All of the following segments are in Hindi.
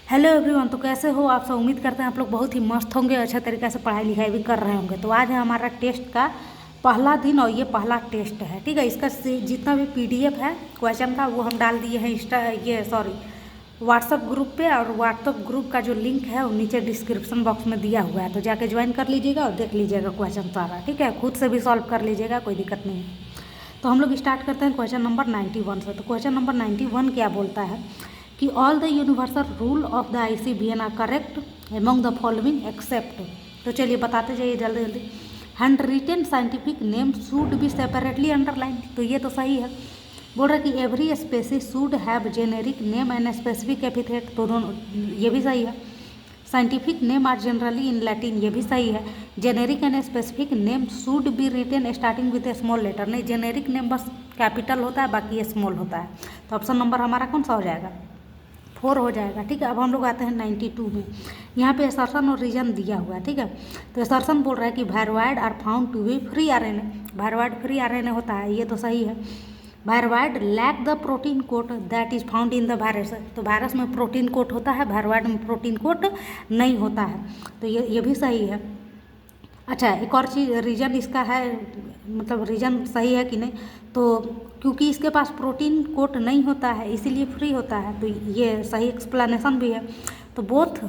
Hello everyone. तो कैसे हो आप सब? उम्मीद करते हैं आप लोग बहुत ही मस्त होंगे, अच्छे तरीके से पढ़ाई लिखाई भी कर रहे होंगे। तो आज है हमारा टेस्ट का पहला दिन और ये पहला टेस्ट है, ठीक है। इसका जितना भी पीडीएफ है क्वेश्चन का वो हम डाल दिए हैं व्हाट्सअप ग्रुप पे। और व्हाट्सअप ग्रुप का जो लिंक है वो नीचे डिस्क्रिप्शन बॉक्स में दिया हुआ है, तो जाके ज्वाइन कर लीजिएगा और देख लीजिएगा क्वेश्चन सारा, ठीक है। खुद से भी सॉल्व कर लीजिएगा, कोई दिक्कत नहीं है। तो हम लोग स्टार्ट करते हैं क्वेश्चन नंबर 91 से। तो क्वेश्चन नंबर 91 क्या बोलता है कि all the universal rule of the ICBN are correct among the following except. तो चलिए बताते जाइए जल्दी जल्दी। Hand written scientific name should be separately underline, तो ये तो सही है। बोल रहा है कि every species should have generic name and specific epithet, तो दोनों ये भी सही है। Scientific name are generally in Latin, ये भी सही है। Generic and specific name should B written starting with a small letter, नहीं जेनेरिक नेम बस कैपिटल होता है, बाकी ये स्मॉल होता है। तो ऑप्शन नंबर हमारा कौन सा हो जाएगा? 4 हो जाएगा, ठीक है। अब हम लोग आते हैं 92 में। यहाँ पे असर्शन और रीजन दिया हुआ है, ठीक है। तो असर्शन बोल रहा है कि viroids are found to be free RNA, viroids free RNA होता है, ये तो सही है। Viroids lack the protein coat that is found in the virus, तो वायरस में प्रोटीन कोट होता है, वायरवाइड में प्रोटीन कोट नहीं होता है, तो ये भी सही है। अच्छा, एक और चीज़ रीजन इसका है, मतलब रीजन सही है कि नहीं, तो क्योंकि इसके पास प्रोटीन कोट नहीं होता है इसीलिए फ्री होता है, तो ये सही एक्सप्लेनेशन भी है। तो both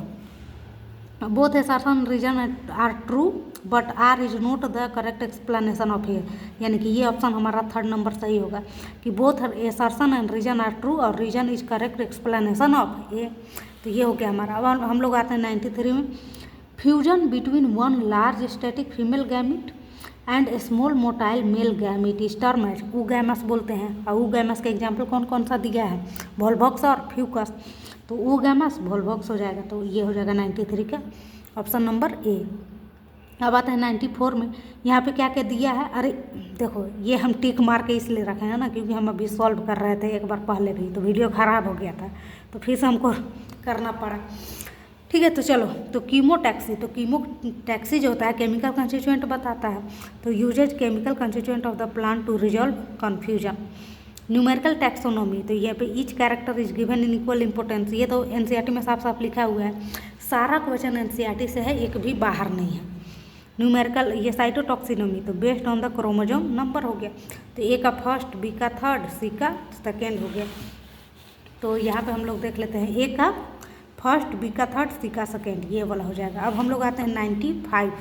assertion reason are true but R is not the correct explanation of A, यानी कि ये ऑप्शन हमारा 3rd नंबर सही होगा कि both assertion and reason are true और reason is correct explanation of A. तो ये हो गया हमारा। अब हम लोग आते हैं 93 में। Fusion between one large static female gamete and small motile male gamete is term as oogamous बोलते हैं। और oogamous का एग्जाम्पल कौन कौन सा दिया है? वोल्वॉक्स और फ्यूकस, तो oogamous वोल्वॉक्स हो जाएगा, तो ये हो जाएगा 93 का ऑप्शन नंबर ए। अब आता है 94 में। यहाँ पे क्या क्या दिया है? अरे देखो, ये हम टिक मार के इसलिए रखे हैं ना क्योंकि हम अभी सॉल्व कर रहे थे एक बार पहले भी, तो वीडियो ख़राब हो गया था तो फिर से हमको करना पड़ा, ठीक है। तो चलो, तो कीमोटैक्सी जो होता है केमिकल कंस्टिट्यूएंट बताता है, तो uses chemical constituent of the plant to resolve confusion. Numerical taxonomy, तो यहाँ पे each character is given in equal importance, ये तो NCERT में साफ साफ लिखा हुआ है। सारा क्वेश्चन NCERT से है, एक भी बाहर नहीं है। न्यूमेरिकल ये साइटोटॉक्सिनोमी, तो based on the chromosome number हो गया, तो A का फर्स्ट, B का थर्ड, C का सेकेंड हो गया। तो यहाँ पे हम लोग देख लेते हैं A का फर्स्ट, B का थर्ड, C का सेकेंड, ये वाला हो जाएगा। अब हम लोग आते हैं 95।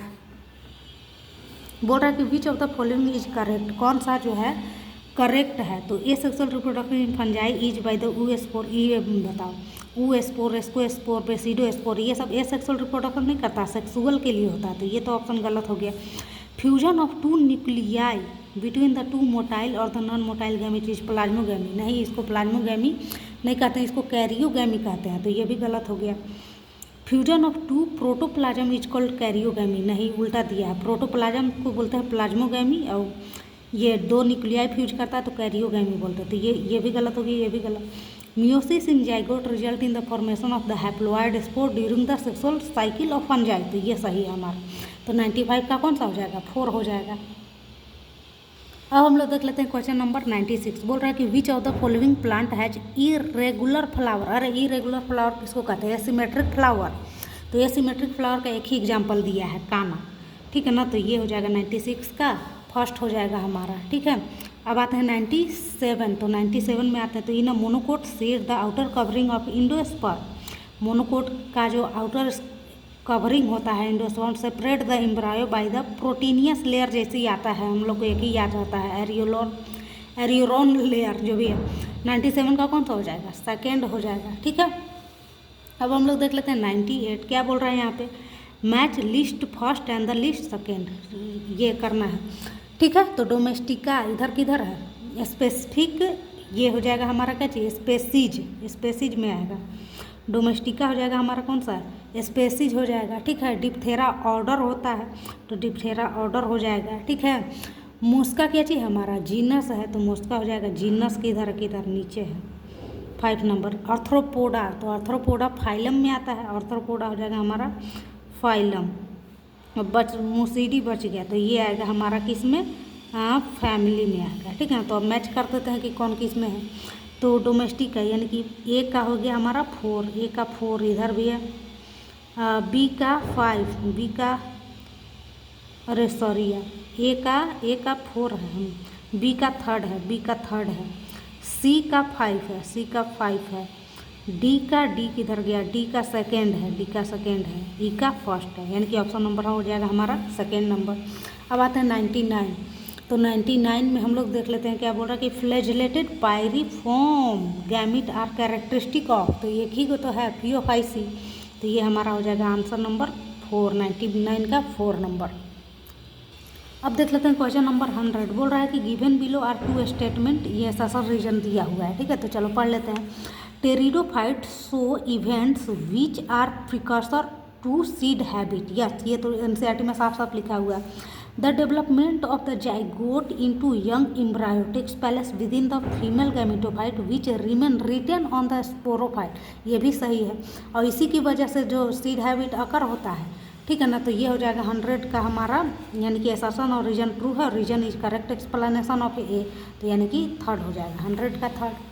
बोल रहा है कि which of the following is correct, कौन सा जो है करेक्ट है? तो ए sexual reproduction in fungi is by the oospore, ये बताओ। oospore, एस्कोस्पोर, बेसिडोस्पोर, ये सब ए सेक्सुअल रिप्रोडक्शन नहीं करता, सेक्सुअल के लिए होता है, तो ये तो ऑप्शन गलत हो गया। Fusion of 2 nuclei between the 2 motile और the non motile gamete is plasmogamy, नहीं इसको प्लाज्मोगैमी नहीं कहते हैं, इसको कैरियोगैमी कहते हैं, तो ये भी गलत हो गया। Fusion of 2 protoplasm is called karyogamy, नहीं उल्टा दिया है, प्रोटोप्लाज्म को बोलते हैं प्लाज्मोगैमी और ये 2 न्यूक्लियाई फ्यूज करता है तो कैरियोगैमी बोलते हैं, तो ये भी गलत हो गया, ये भी गलत। Meiosis in zygote result in the formation of the haploid spore during the sexual cycle of fungi, तो ये सही है हमारा। तो 95 का कौन सा हो जाएगा? 4 हो जाएगा। अब हम लोग देख लेते हैं क्वेश्चन नंबर 96। बोल रहा है कि which of the following plant has irregular flower, अरे इरेगुलर फ्लावर किसको कहते हैं? एसिमेट्रिक फ्लावर, तो एसिमेट्रिक फ्लावर का एक ही एग्जाम्पल दिया है, काना, ठीक है ना। तो ये हो जाएगा 96 का फर्स्ट हो जाएगा हमारा, ठीक है। अब आते हैं 97। तो 97 में आते हैं, तो इन monocot seed the outer covering of endosperm, monocot का जो आउटर कवरिंग होता है endosperm separate the embryo by the proteinaceous layer, जैसे ही आता है हम लोग को एक ही याद रहता है, एरियोलोन लेयर जो भी है। 97 का कौन सा हो जाएगा? सेकेंड हो जाएगा, ठीक है। अब हम लोग देख लेते हैं 98 क्या बोल रहा है यहाँ पे? Match list first and the list second, ये करना है, ठीक है। तो डोमेस्टिका इधर किधर है? स्पेसिफिक, ये हो जाएगा हमारा क्या चाहिए? स्पेसीज में आएगा। डोमेस्टिका हो जाएगा हमारा कौन सा? स्पेसीज हो जाएगा, ठीक है। डिप्थेरा ऑर्डर होता है तो डिप्थेरा ऑर्डर हो जाएगा, ठीक है। मोस्का क्या चाहिए हमारा? जीनस है, तो मोस्का हो जाएगा जीनस किधर नीचे है, 5 नंबर। आर्थ्रोपोडा, तो आर्थ्रोपोडा फाइलम में आता है, आर्थ्रोपोडा हो जाएगा हमारा फाइलम। मुसीडी बच गया, तो ये आएगा हमारा किस में? फैमिली में आएगा, ठीक है। तो अब मैच कर देते हैं कि कौन किस में है। तो डोमेस्टिक है, यानी कि ए का हो गया हमारा 4, ए का 4 इधर भी है, बी का 5, बी का, अरे सॉरी है, ए का 4 है, बी का 3rd है, बी का 3rd है, सी का 5 है, सी का 5 है, डी किधर गया, डी का 2nd है, डी का 2nd है, ई का 1st है, यानी कि ऑप्शन नंबर हो जाएगा हमारा 2nd नंबर। अब आते हैं 99। तो 99 में हम लोग देख लेते हैं क्या बोल रहा है कि flagellated pyriform gamete are characteristic of, तो एक ही को तो है POIC, तो ये हमारा हो जाएगा आंसर नंबर 4, 99 का 4 नंबर। अब देख लेते हैं क्वेश्चन नंबर 100। बोल रहा है कि गिवन बिलो आर 2 स्टेटमेंट, ये ऐसा रीजन दिया हुआ है, ठीक है, तो चलो पढ़ लेते हैं। Pteridophyte show events which are precursor to seed habit, yes, ये तो NCERT में साफ साफ लिखा हुआ है। The development of the zygote into young embryo takes place within the female gametophyte which remain retain on the sporophyte, ये भी सही है, और इसी की वजह से जो सीड हैबिट अकर होता है, ठीक है ना, तो ये हो जाएगा 100 का हमारा, यानी कि असर्शन और रीजन ट्रू है, reason is correct explanation of A, तो यानी कि 3rd हो जाएगा, 100 का 3rd।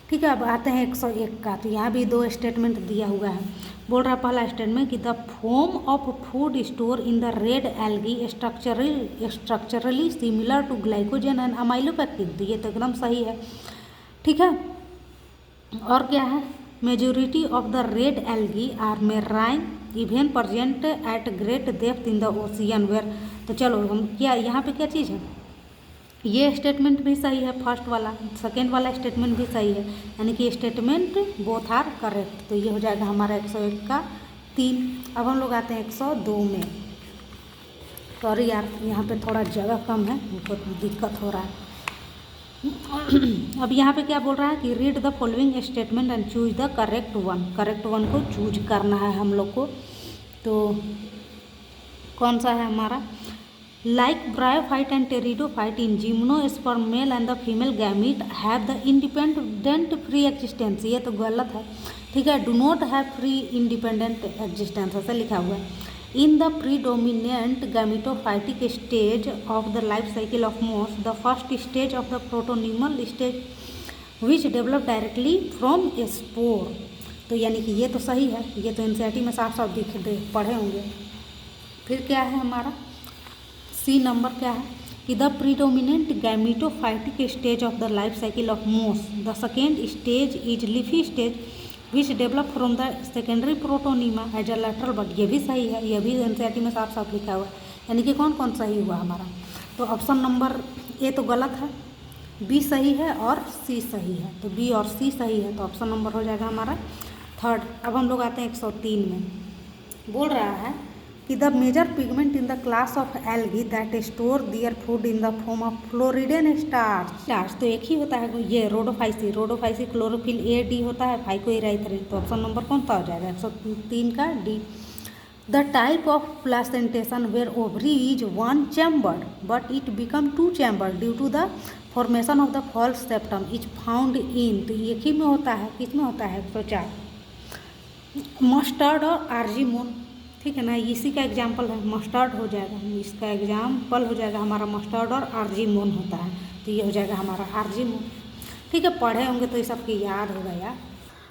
ठीक है, अब आते हैं 101 का, तो यहाँ भी 2 स्टेटमेंट दिया हुआ है। बोल रहा है पहला स्टेटमेंट कि the form of food store in the red algae structurally similar to glycogen and amylopectin, तो ये तो एकदम सही है, ठीक है। और क्या है, majority of the red algae are marine even present at great depth in the ocean where, तो चलो हम क्या यहाँ पे क्या चीज़ है, ये स्टेटमेंट भी सही है, फर्स्ट वाला, सेकेंड वाला स्टेटमेंट भी सही है, यानी कि स्टेटमेंट बोथ आर करेक्ट, तो ये हो जाएगा हमारा 101 का 3। अब हम लोग आते हैं 102 में। सॉरी यार, यहाँ पे थोड़ा जगह कम है, हमको दिक्कत हो रहा है। अब यहाँ पे क्या बोल रहा है कि read the following statement and choose the correct one, correct one को चूज करना है हम लोग को, तो कौन सा है हमारा, like bryophyte and pteridophyte in gymnosperm male and the female gamete have the independent free existence, ये तो गलत है, ठीक है, do not have free independent existence, ऐसा लिखा हुआ है। In the predominant gametophytic stage of the life cycle of moss, the first stage of the protonemal stage which develop directly from spore, तो यानी कि ये तो सही है, ये तो NCERT में साफ साफ पढ़े होंगे। फिर क्या है हमारा सी नंबर, क्या है कि the predominant gametophytic stage of the life cycle of moss, the second stage is leafy stage which develop from the secondary protonema as a lateral bud, ये भी सही है, ये भी NCERT में साफ साफ लिखा हुआ है, यानी कि कौन कौन सही हुआ हमारा, तो ऑप्शन नंबर ए तो गलत है, बी सही है और सी सही है, तो बी और सी सही है, तो ऑप्शन नंबर हो जाएगा हमारा 3rd। अब हम लोग आते हैं 103 में। बोल रहा है कि the major pigment in the class of algae that store their food in the form of floridean starch, तो एक ही होता है ये रोडोफाइसी क्लोरोफिल ए डी होता है, फाइकोइराइथरिन, तो ऑप्शन नंबर कौन सा हो जाएगा 103 का D. The type of placentation where ovary is 1 chambered but it become 2 chambered due to the formation of the false septum is found in, तो एक ही में होता है, किस में होता है 104, मस्टर्ड और आर्जिमोन, ठीक है ना, इसी का एग्जाम्पल है, मस्टर्ड हो जाएगा, इसका एग्जाम्पल हो जाएगा हमारा मस्टर्ड और आर्जिमोन होता है, तो ये हो जाएगा हमारा आर्जिमोन, ठीक है, पढ़े होंगे तो ये सबके याद होगा यार।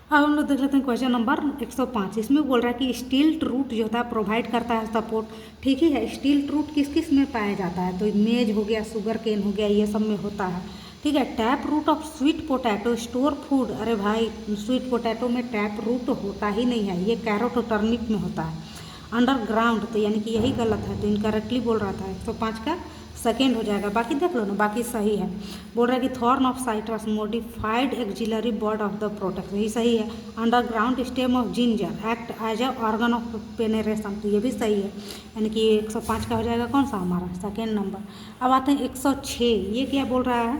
अब हम लोग देख लेते हैं क्वेश्चन नंबर 105। इसमें बोल रहा है कि स्टील रूट जो होता है प्रोवाइड करता है सपोर्ट, ठीक ही है, स्टील रूट किस किस में पाया जाता है, तो मेज हो गया, शुगर केन हो गया, ये सब में होता है, ठीक है। Tap root of sweet potato store food, अरे भाई स्वीट पोटैटो में टैप रूट होता ही नहीं है, ये कैरोट और टर्निप में होता है। अंडरग्राउंड, तो यानी कि यही गलत है, तो इनकरेक्टली बोल रहा था, 105 का सेकेंड हो जाएगा, बाकी देख लो ना, बाकी सही है। बोल रहा है कि thorn of citrus modified axillary bud of the protect, यही सही है। Underground stem of ginger act as a organ of perennation, तो ये भी सही है, यानी कि 105 का हो जाएगा कौन सा हमारा सेकेंड नंबर। अब आते हैं 106, ये क्या बोल रहा है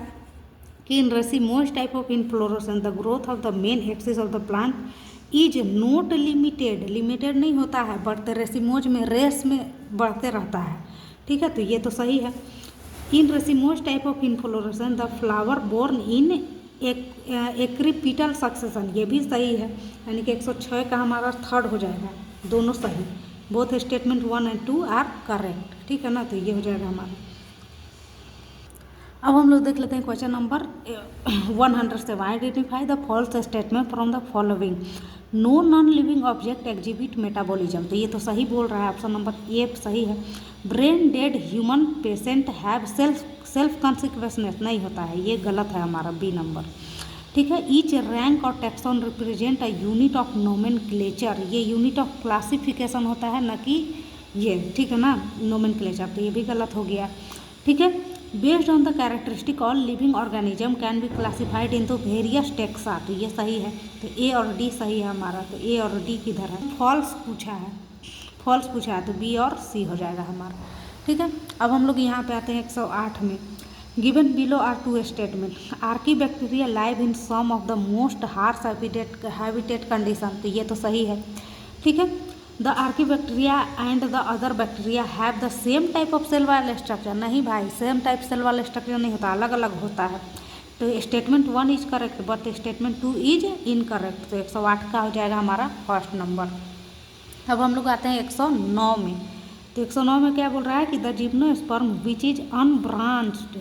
कि in racemose type of inflorescence the growth of the main axis of the plant is not limited, limited नहीं होता है, बढ़ते रेसिमोज में रेस में बढ़ते रहता है, ठीक है, तो ये तो सही है। In racemose type of inflorescence the flower borne in acropetal succession, ये भी सही है, यानी कि 106 का हमारा थर्ड हो जाएगा, दोनों सही, बोथ स्टेटमेंट 1 और 2 आर करेक्ट, ठीक है ना, तो ये हो जाएगा हमारा। अब हम लोग देख लेते हैं question number 107। Identify the false statement from the following. No non living object exhibit metabolism, तो ये तो सही बोल रहा है, ऑप्शन नंबर ए सही है। Brain dead human patient have self consciousness, नहीं होता है, ये गलत है हमारा बी नंबर। ठीक है। ईच रैंक और taxon represent a unit of nomenclature, ये यूनिट ऑफ क्लासिफिकेशन होता है, न कि ये, ठीक है ना, नोमेनक्लेचर, तो ये भी गलत हो गया। ठीक है। Based on the characteristic all living organism can be classified into various taxa, तो ये सही है, तो ए और डी सही है हमारा, तो ए और डी किधर है, फॉल्स पूछा है, फॉल्स पूछा है, तो बी और सी हो जाएगा हमारा। ठीक है। अब हम लोग यहाँ पे आते हैं 108 में। Given below are two statement. Archaebacteria live in some of the most harsh habitat condition, तो ये तो सही है। ठीक है। The archaebacteria and the other bacteria have the same type of cell wall structure, नहीं भाई, same type cell wall structure नहीं होता, अलग अलग होता है। तो statement 1 is correct but statement 2 is incorrect, तो 108 का हो जाएगा हमारा फर्स्ट नंबर। अब हम लोग आते हैं 109 में। तो 109 में क्या बोल रहा है कि the gymnosperm which is unbranched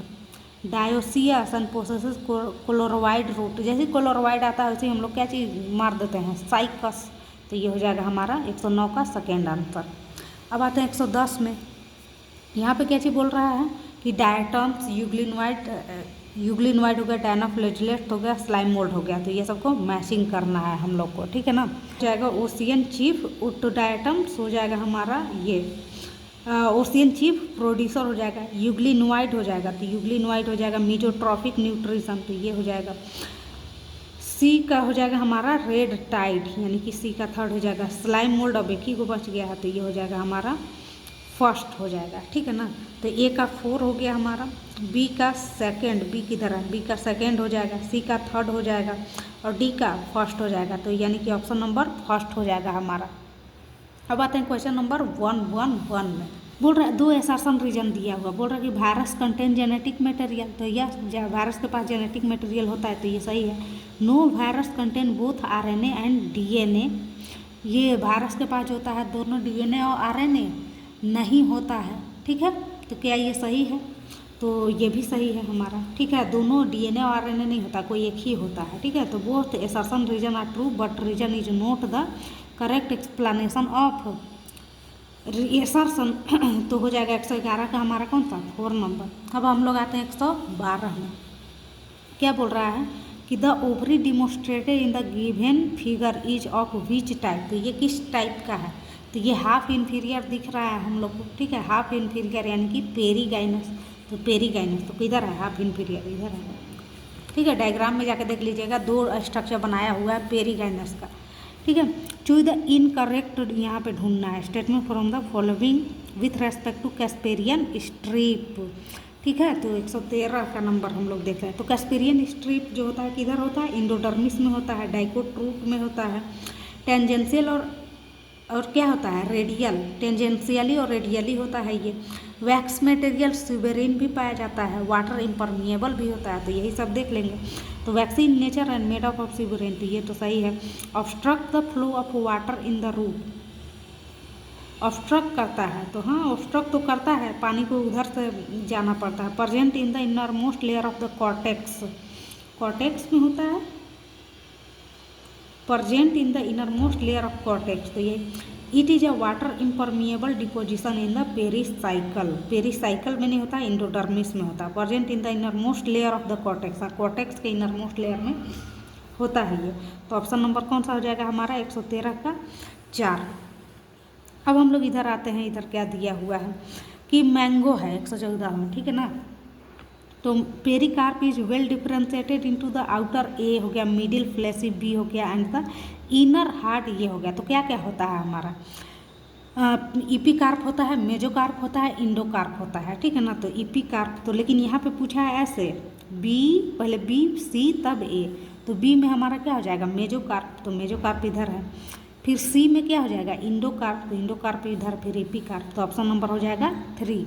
dioecious and possesses coralloid root, जैसे क्लोरोवाइड आता है वैसे हम लोग क्या चीज़ मार देते हैं, साइकस, तो ये हो जाएगा हमारा 109 का सेकेंड आंसर। अब आते हैं 110 में। यहाँ पे क्या चीज़ बोल रहा है कि डायटम्स, यूग्लिनवाइड हो गया, डायनाफ्लैजिलेट हो गया, स्लाइम मोल्ड हो गया, तो ये सबको मैचिंग करना है हम लोग को, ठीक है ना। हो जाएगा ओशियन चीफ डायटम्स, हो जाएगा हमारा ये ओशियन चीफ प्रोड्यूसर हो जाएगा, यूग्लिनवाइड हो जाएगा, तो यूग्लिनवाइड हो जाएगा मीजोट्रॉफिक न्यूट्रिशन, तो ये हो जाएगा। सी का हो जाएगा हमारा रेड टाइड, यानी कि सी का थर्ड हो जाएगा। स्लाइम मोल्ड, अब एक ही को बच गया है, तो ये हो जाएगा हमारा फर्स्ट हो जाएगा, ठीक है ना। तो ए का 4 हो गया हमारा, बी का सेकंड, बी किधर है, बी का सेकंड हो जाएगा, सी का थर्ड हो जाएगा और डी का फर्स्ट हो जाएगा, तो यानी कि ऑप्शन नंबर फर्स्ट हो जाएगा हमारा। अब आते हैं क्वेश्चन नंबर 111 में। बोल रहा है 2 एसर्शन रीजन दिया हुआ, बोल रहा है कि वायरस कंटेन जेनेटिक मटेरियल, तो यह वायरस के पास जेनेटिक मटेरियल होता है, तो ये सही है। No virus contain both RNA and DNA, ये वायरस के पास होता है दोनों डीएनए और आरएनए नहीं होता है, ठीक है। तो क्या ये सही है, तो ये भी सही है हमारा, ठीक है। दोनों डीएनए और आरएनए नहीं होता, कोई एक ही होता है, ठीक है। तो both assertion reason are true but reason is not the correct explanation of assertion, तो हो जाएगा 111 का हमारा कौन सा 4 नंबर। अब हम लोग आते हैं 112 में। क्या बोल रहा है कि the ovary demonstrated in the given figure is of which type, तो ये किस टाइप का है, तो ये हाफ इन्फीरियर दिख रहा है हम लोग को, ठीक है। हाफ इन्फीरियर यानी कि पेरीगाइनस, तो पेरीगाइनस तो किधर है, हाफ इन्फीरियर इधर है, ठीक है। डायग्राम में जाकर देख लीजिएगा, 2 स्ट्रक्चर बनाया हुआ है पेरीगाइनस का, ठीक है। चूज द इनकरेक्ट यहाँ पे ढूंढना है statement from the following with respect to casparian strip, ठीक है। तो 113 का नंबर हम लोग देख रहे हैं। तो कैस्पेरियन स्ट्रिप जो होता है किधर होता है, इंडोडर्मिस में होता है, डाइकोट रूट में होता है, टेंजेंशियल और क्या होता है, रेडियल, टेंजेंशियली और रेडियली होता है ये। वैक्स मटेरियल सुबेरिन भी पाया जाता है, वाटर इम्परमिएबल भी होता है, तो यही सब देख लेंगे। तो waxy in nature and made of suberin, तो ये तो सही है। Obstruct the flow of water in the root, obstruct करता है, तो हाँ ऑब्स्ट्रक्ट तो करता है, पानी को उधर से जाना पड़ता है। Present in the inner most layer of the cortex, cortex में होता है, present in the inner most layer of cortex, तो ये it is a water impermeable deposition in the pericycle, pericycle में नहीं होता, इंडोडर्मिस में होता है। Present in the inner most layer of the cortex, cortex के इनर मोस्ट लेयर में होता है ये। तो ऑप्शन नंबर कौन सा हो जाएगा हमारा 113 का 4। अब हम लोग इधर आते हैं, इधर क्या दिया हुआ है कि मैंगो है 114 में, ठीक है ना। तो pericarp is well differentiated into the outer, A हो गया, मिडिल फ्लैसी बी हो गया, एंड द इनर हार्ट ये हो गया। तो क्या क्या होता है हमारा, इपीकार्प होता है, मेजोकार्प होता है, इंडोकार्प होता है, ठीक है ना। तो इपीकार्प, तो लेकिन यहाँ पे पूछा है ऐसे, बी पहले बी सी तब ए, तो बी में हमारा क्या हो जाएगा मेजोकार्प, तो मेजोकार्प इधर है। फिर सी में क्या हो जाएगा इंडोकार्प, तो इंडोकार्प इधर, फिर इपीकार्प, तो ऑप्शन नंबर हो जाएगा 3।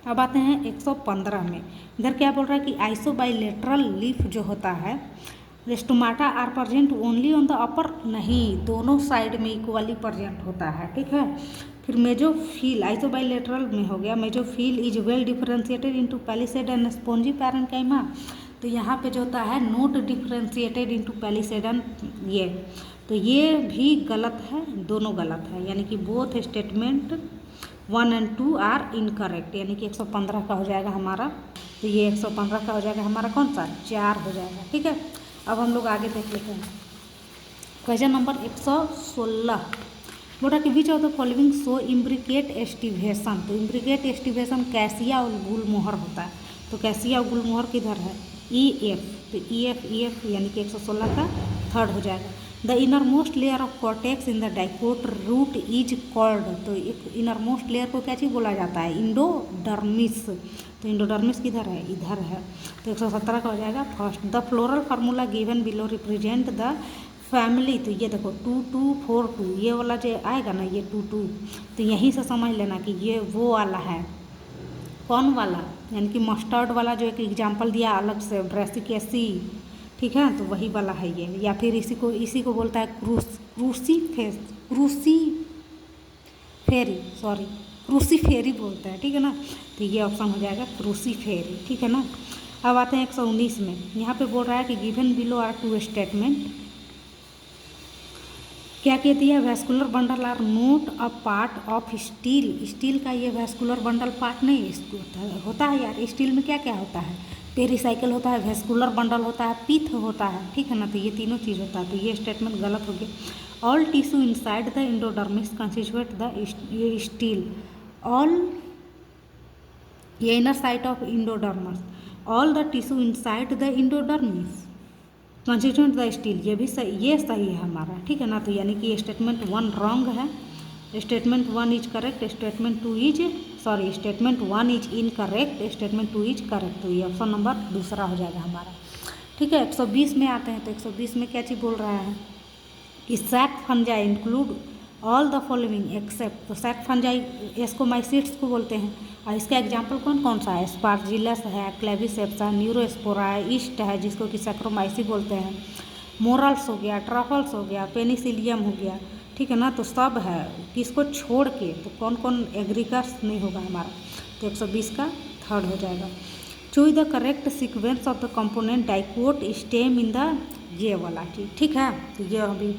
अब आते हैं 115 में। इधर क्या बोल रहा है कि आइसोबाइलेटरल लीफ जो होता है, stomata are present only on the upper, नहीं, दोनों साइड में इक्वली प्रेजेंट होता है, ठीक है। फिर मेजोफिल आइसोबाइलेटरल में हो गया, mesophyll is well differentiated into palisade and spongy parenchyma. तो यहाँ पे जो होता है note differentiated into palisade and ये, तो ये भी गलत है, दोनों गलत है, यानी कि बोथ स्टेटमेंट 1 और 2 आर इनकरेक्ट, यानी कि 115 का हो जाएगा हमारा। तो ये 115 का हो जाएगा हमारा कौन सा, 4 हो जाएगा, ठीक है। अब हम लोग आगे देख लेते हैं क्वेश्चन नंबर 116। बोला कि which of the following show imbricate aestivation. तो इम्ब्रिकेट एस्टिवेशन कैसिया और गुलमोहर होता है, तो कैसिया और गुलमोहर किधर है, ई एफ, तो ई एफ यानी कि 116 का थर्ड हो जाएगा। The inner most layer of cortex in the dicot root is called, तो इनर मोस्ट लेयर को क्या चीज़ बोला जाता है, इंडोडर्मिस। तो इंडोडर्मिस किधर है, इधर है, तो 117 का हो जाएगा first. The floral formula given below represent the family, तो ये देखो 2 2 4 2, ये वाला जो आएगा ना, ये 2 2, तो यहीं से समझ लेना कि ये वो वाला है, कौन वाला, यानी कि मस्टर्ड वाला जो एक एग्जाम्पल दिया अलग से, ब्रेसिकेसी, ठीक है, तो वही वाला है ये। या फिर इसी को बोलता है क्रूसीफेरी बोलते हैं, ठीक है ना। तो ये ऑप्शन हो जाएगा क्रूसीफेरी, ठीक है ना। अब आते हैं 119 में, यहाँ पे बोल रहा है कि गिवन बिलो आर 2 स्टेटमेंट, क्या कहती है, vascular bundle are not a part of stele. Stele का ये वैस्कुलर बंडल पार्ट नहीं होता है यार, स्टील में क्या क्या होता है, पेरिसाइकिल होता है, वैस्कुलर बंडल होता है, पीथ होता है, ठीक है ना। तो ये तीनों चीज़ होता है, तो ये स्टेटमेंट गलत हो गया। All tissue inside the endodermis constitute the stele, all ये inner side of endodermis, all the tissue inside the endodermis constitute the stele, ये भी सही, ये सही है हमारा, ठीक है ना। तो यानी कि स्टेटमेंट 1 रॉन्ग है, statement 1 is correct, statement 1 is incorrect, statement 2 is correct. तो ये ऑप्शन नंबर दूसरा हो जाएगा हमारा, ठीक है। 120 में आते हैं, तो 120 में क्या चीज़ बोल रहा है कि sac fungi include all the following except, तो सैक फंजाई एस्कोमाइसिट्स को बोलते हैं, और इसका एग्जाम्पल कौन कौन सा है, स्पार्जिलस है, क्लेविसेप्स है, न्यूरोस्पोरा है, ईस्ट है जिसको कि सैक्रोमाइसी बोलते हैं, मोरल्स हो गया, ट्रफल्स हो गया, पेनिसिलियम हो गया, ठीक है ना। तो सब है, किसको छोड़ के, तो कौन कौन एग्रीकर्स नहीं होगा हमारा, तो 120 का थर्ड हो जाएगा। Choose the correct sequence of the component dicot stem in the, ये वाला चीज, ठीक है। तो ये अभी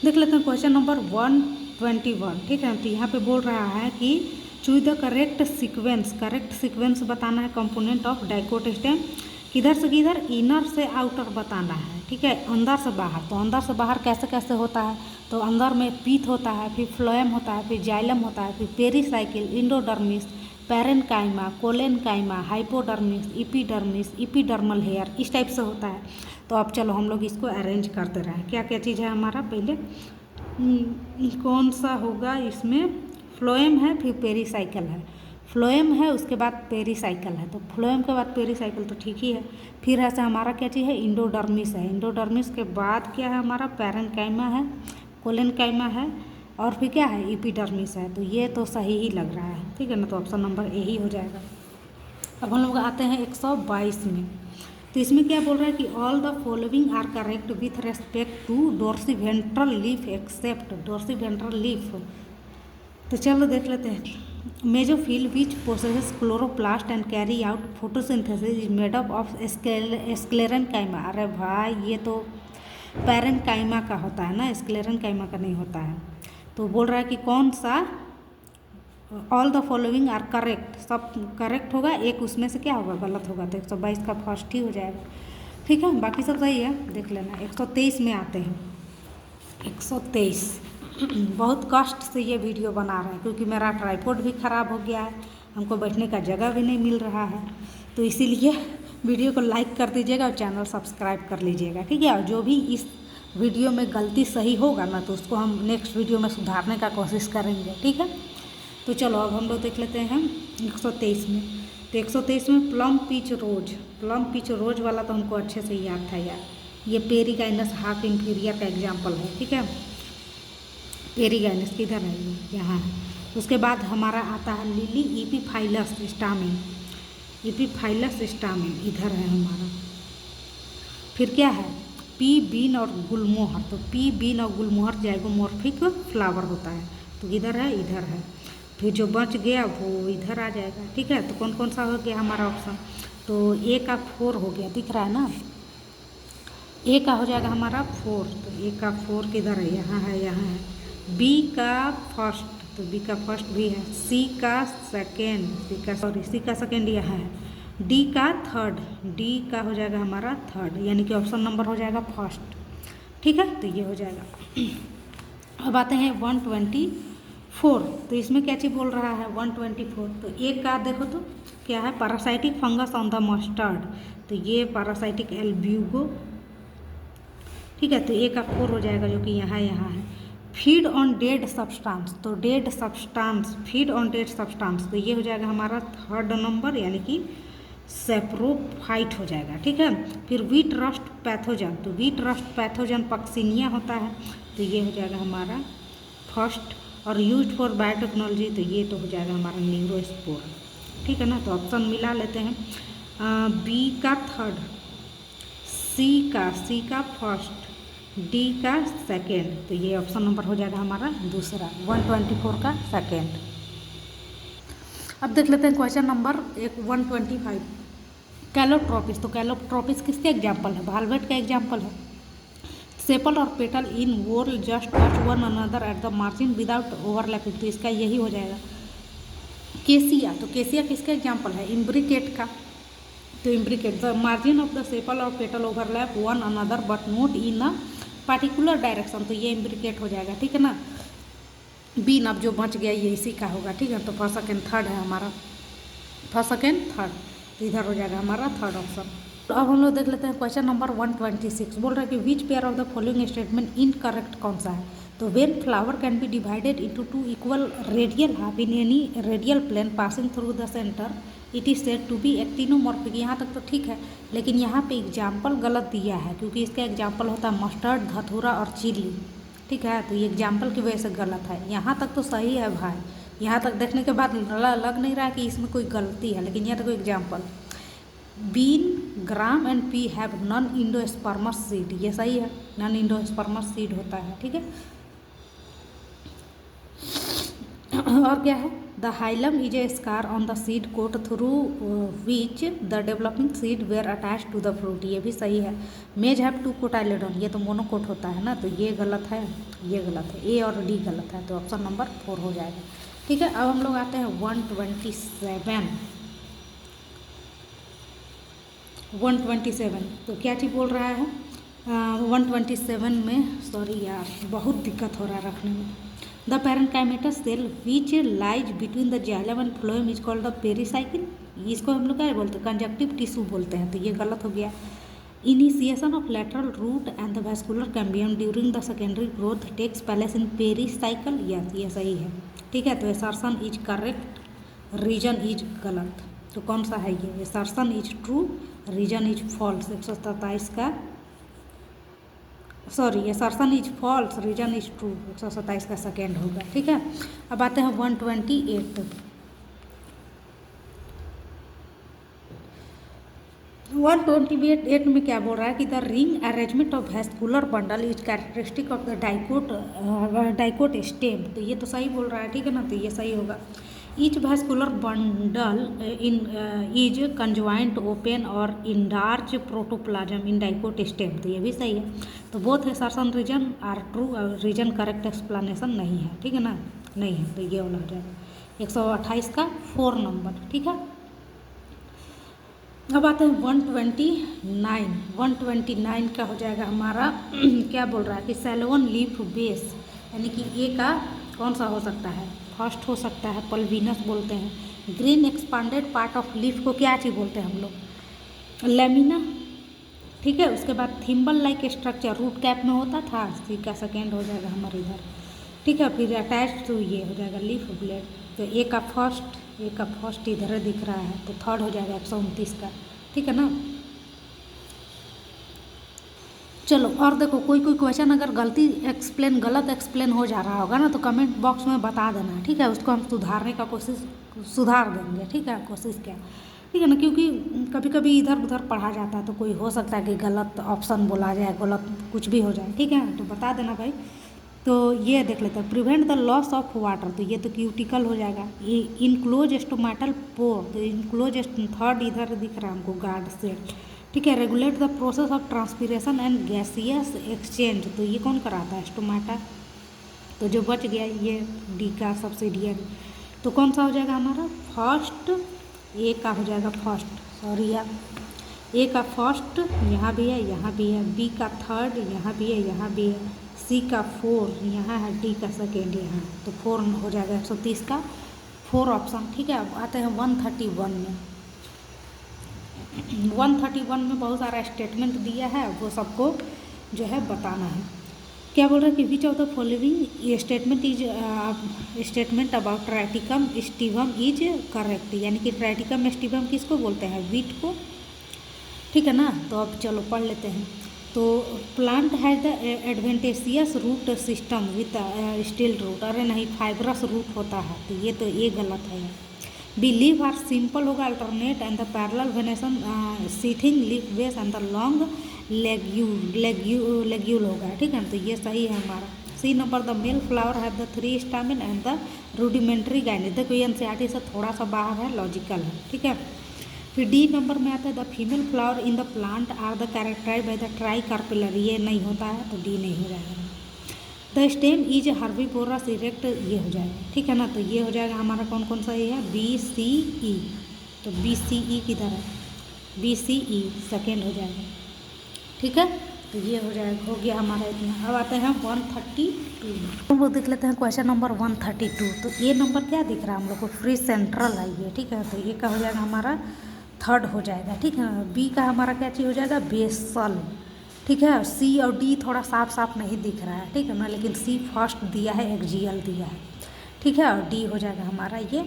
देख लेते हैं क्वेश्चन नंबर 121, ठीक है। तो यहाँ पे बोल रहा है कि चूज द करेक्ट सीक्वेंस बताना है कंपोनेंट ऑफ डाइकोट स्टेम, किधर से किधर, इनर से आउटर बताना है, ठीक है, अंदर से बाहर। तो अंदर से बाहर कैसे कैसे होता है, तो अंदर में पीथ होता है, फिर फ्लोएम होता है, फिर जाइलम होता है, फिर pericycle, endodermis, parenchyma, collenchyma, hypodermis, epidermal hair, इस टाइप से होता है। तो अब चलो हम लोग इसको अरेंज करते रहें, क्या क्या चीज़ है हमारा, पहले कौन सा होगा इसमें, फ्लोएम है, फिर पेरिसाइकिल है, फ्लोएम है, उसके बाद पेरिसाइकिल है, तो फ्लोएम के बाद पेरिसाइकिल तो ठीक ही है। फिर ऐसा हमारा क्या चीज़ है, इंडोडर्मिस है, इंडोडर्मिस के बाद क्या है हमारा, पैरेन्काइमा है, कोलेनकाइमा है, और फिर क्या है, इपीडर्मिस है। तो ये तो सही ही लग रहा है, ठीक है ना, तो ऑप्शन नंबर ए ही हो जाएगा। अब हम लोग आते हैं 122 में, तो इसमें क्या बोल रहा है कि all the following are correct with respect to dorsiventral leaf except dorsiventral leaf. तो चलो देख लेते हैं, mesophyll which possesses chloroplast and carry out photosynthesis is made up of sclerenchyma. अरे भाई ये तो पैरेन्काइमा का होता है ना, स्क्लेरेनकाइमा का नहीं होता है। तो बोल रहा है कि कौन सा, all the following are correct, सब करेक्ट होगा, एक उसमें से क्या होगा, गलत होगा। तो 122 का फर्स्ट ही हो जाएगा, ठीक है, बाकी सब सही है, देख लेना। 123 में आते हैं, 123 बहुत कष्ट से ये वीडियो बना रहे हैं क्योंकि मेरा ट्राइपॉड भी ख़राब हो गया है, हमको बैठने का जगह भी नहीं मिल रहा है, तो इसीलिए वीडियो को लाइक कर दीजिएगा और चैनल सब्सक्राइब कर लीजिएगा, ठीक है। और जो भी इस वीडियो में गलती सही होगा ना, तो उसको हम नेक्स्ट वीडियो में सुधारने का कोशिश करेंगे, ठीक है। तो चलो अब हम लोग देख लेते हैं 123 में, तो 123 में प्लम पीच रोज वाला तो हमको अच्छे से याद था यार, ये पेरीगाइनस हाफ इंफीरियर का एग्जाम्पल है, ठीक है। पेरीगाइनस किधर है, ये यहाँ है। उसके बाद हमारा आता है लिली इपीफाइलस स्टामेन, इधर है हमारा। फिर क्या है, पी बीन और गुलमोहर, तो पी बीन और गुलमोहर जाइगोमॉर्फिक फ्लावर होता है, तो इधर है इधर है। फिर जो बच गया वो इधर आ जाएगा, ठीक है। तो कौन कौन सा हो गया हमारा ऑप्शन, तो ए का 4 हो गया, दिख रहा है ना, ए का हो जाएगा हमारा 4, तो ए का 4 किधर है, यहाँ है यहाँ है। बी का फर्स्ट, तो बी का फर्स्ट भी है। सी का सेकेंड, सी का सेकेंड यहाँ है। डी का थर्ड, डी का हो जाएगा हमारा थर्ड, यानी कि ऑप्शन नंबर हो जाएगा फर्स्ट, ठीक है। तो ये हो जाएगा। अब आते हैं 124, तो इसमें क्या चीज़ बोल रहा है 124, तो एक का देखो तो क्या है, parasitic fungus on the mustard, तो ये पैरासाइटिक एल्ब्यूगो, ठीक है। तो ए का 4 हो जाएगा, जो कि यहाँ है। फीड ऑन डेड सब्सटेंस, तो dead substance, feed on dead substance, तो ये हो जाएगा हमारा थर्ड नंबर, यानी कि सेप्रोफाइट हो जाएगा, ठीक है। फिर वीट रस्ट पैथोजन, तो वीट रस्ट पैथोजन पक्सिनिया होता है, तो ये हो जाएगा हमारा फर्स्ट। और यूज्ड फॉर बायोटेक्नोलॉजी, तो ये तो हो जाएगा हमारा न्यूरोस्पोर, ठीक है ना। तो ऑप्शन मिला लेते हैं, बी का थर्ड, सी का फर्स्ट, डी का सेकेंड, तो ये ऑप्शन नंबर हो जाएगा हमारा दूसरा, 124 का सेकेंड। अब देख लेते हैं क्वेश्चन नंबर 125, कैलोट्रोपिस, तो कैलोट्रोपिस किसके एग्जाम्पल है, वाल्वेट का एग्जाम्पल है। सेपल और पेटल इन वोर just touch one another at the margin without overlapping, तो इसका यही हो जाएगा। केसिया, तो केसिया किसका एग्जाम्पल है, इम्ब्रिकेट का, तो imbricate the margin of the sepal और petal overlap one another but not in a particular direction, तो ये इम्ब्रिकेट हो जाएगा, ठीक है ना। बीन अब जो बच गया ये इसी का होगा, ठीक है। तो फर्स्ट सेकेंड थर्ड है हमारा, फर्स्ट सेकेंड थर्ड, तो इधर हो जाएगा हमारा थर्ड ऑप्शन। तो अब हम लोग देख लेते हैं क्वेश्चन नंबर 126, बोल रहा है कि which pair of the following statement incorrect कौन सा है, तो when flower can be divided into 2 equal radial half in any radial plane passing through the centre it is said to be actinomorphic, यहाँ तक तो ठीक है। लेकिन यहाँ पे एग्जाम्पल गलत दिया है, क्योंकि इसका एग्जाम्पल होता है मस्टर्ड, धतूरा और चिली, ठीक है। तो ये एग्जाम्पल की वजह से गलत है, यहाँ तक तो सही है भाई, यहाँ तक देखने के बाद लग नहीं रहा कि इसमें कोई गलती है, लेकिन यह तो कोई example. Bean, gram and pea have non endospermous seed, ये सही है, नॉन इंडोस्पर्मस सीड होता है, ठीक है। और क्या है, the hilum is a scar on the seed coat through which the developing seed were attach to the fruit, ये भी सही है। मेज हैव 2 कोटाइलेडोन, ये तो मोनोकोट होता है ना, तो ये गलत है, ये गलत है, ए और डी गलत है, तो ऑप्शन नंबर 4 हो जाएगा, ठीक है। अब हम लोग आते हैं 127, तो क्या चीज़ बोल रहा है 127 में, सॉरी यार बहुत दिक्कत हो रहा है रखने में। The parenchymatous cell which lies between the xylem and phloem is called the pericycle, इसको हम लोग क्या बोलते हैं, कंजक्टिव टिश्यू बोलते हैं, तो ये गलत हो गया। Initiation of lateral root and the vascular cambium during the secondary growth takes place in pericycle, yes ये सही है, ठीक है। तो assertion is correct, reason is गलत, तो कौन सा है ये, assertion is true, reason is false, 127 का, sorry assertion is false, reason is true, 127 का सेकेंड होगा, ठीक है। अब आते हैं 128, 128 में क्या बोल रहा है कि the ring arrangement of vascular bundle is characteristic of the dicot stem, तो ये तो सही बोल रहा है, ठीक है ना, तो ये सही होगा। Each vascular bundle in is conjoint open और endarch protoplasm in dicot stem, तो ये भी सही है। तो both assertion reason are true, reason correct explanation नहीं है, ठीक है ना, नहीं है, तो ये वाला हो जाएगा 128 का 4 नंबर, ठीक है। अब आते हैं 129 का हो जाएगा हमारा क्या बोल रहा है कि सेलोन लीफ बेस, यानी कि ए का कौन सा हो सकता है, फर्स्ट हो सकता है, पल्विनस बोलते हैं। Green expanded part of leaf को क्या चीज़ बोलते हैं हम लोग, लेमिना, ठीक है। उसके बाद thimble like structure root cap में होता था, सी का सेकेंड हो जाएगा हमारे इधर, ठीक है। फिर अटैच तो ये हो जाएगा लीफ ब्लेड, तो ए का फर्स्ट इधर दिख रहा है, तो थर्ड हो जाएगा 129 का, ठीक है ना। चलो और देखो कोई क्वेश्चन अगर गलत एक्सप्लेन हो जा रहा होगा ना, तो कमेंट बॉक्स में बता देना, ठीक है, उसको हम सुधारने का सुधार देंगे, ठीक है, कोशिश क्या। ठीक है ना, क्योंकि कभी कभी इधर उधर पढ़ा जाता है तो कोई हो सकता है कि गलत ऑप्शन बोला जाए, गलत कुछ भी हो जाए, ठीक है, तो बता देना भाई। तो ये देख लेते हैं, prevent the loss of water, तो ये तो क्यूटिकल हो जाएगा। ये इनक्लोज स्टोमेटल पोर, तो इनक्लोज थर्ड इधर दिख रहा है हमको गार्ड से, ठीक है। Regulate the process of transpiration and gaseous exchange, तो ये कौन कराता है, स्टोमेटा। तो जो बच गया ये डी का सब्सिडियरी, तो कौन सा हो जाएगा हमारा फर्स्ट, ए का हो जाएगा फर्स्ट, सॉरी यार, ए का फर्स्ट यहाँ भी है, यहाँ भी है, बी का थर्ड यहाँ भी है, यहाँ भी है, सी का 4 यहाँ है, डी का सेकेंड यहाँ, तो 4 हो जाएगा 130 का 4 ऑप्शन, ठीक है। अब आते हैं 131 में। 131 में बहुत सारा स्टेटमेंट दिया है, वो सबको जो है बताना है। क्या बोल रहा है कि which of the following statement about Triticum aestivum is correct, यानी कि ट्राइटिकम स्टिवम किसको बोलते हैं, वीट को, ठीक है ना। तो अब चलो पढ़ लेते हैं। तो plant has the adventitious root system with stilt root, अरे नहीं फाइब्रस रूट होता है, तो ये गलत है। बी लीफ आर सिंपल होगा, alternate and the parallel venation sheathing leaf base and the long ligule होगा, ठीक है, तो ये सही है हमारा। C number the male flower have the 3 stamen and the rudimentary gynoecium, देखो ये एनसीईआरटी से थोड़ा सा बाहर है, लॉजिकल है, ठीक है। फिर डी नंबर में आता है the female flower in the plant are the characterize by the tricarpellary, ये नहीं होता है, तो डी नहीं हो जाएगा। The stem is herbivorous erect, ये हो जाएगा, ठीक है ना, तो ये हो जाएगा हमारा कौन सा ये है, बी सी ई, तो बी सी ई किधर है, बी सी ई सेकेंड हो जाएगा, ठीक है, तो ये हो जाएगा, हो गया हमारा इतना। अब आते हैं 132, हम लोग देख लेते हैं क्वेश्चन नंबर 132। तो ये नंबर क्या दिख रहा है हम लोग को, फ्री सेंट्रल है ये, ठीक है, तो ये का हो जाएगा हमारा थर्ड हो जाएगा, ठीक है। बी का हमारा क्या चीज़ हो जाएगा, बेसल, ठीक है। सी और डी थोड़ा साफ साफ नहीं दिख रहा है, ठीक है ना, लेकिन सी फर्स्ट दिया है, एक्जियल दिया है, ठीक है, और डी हो जाएगा हमारा ये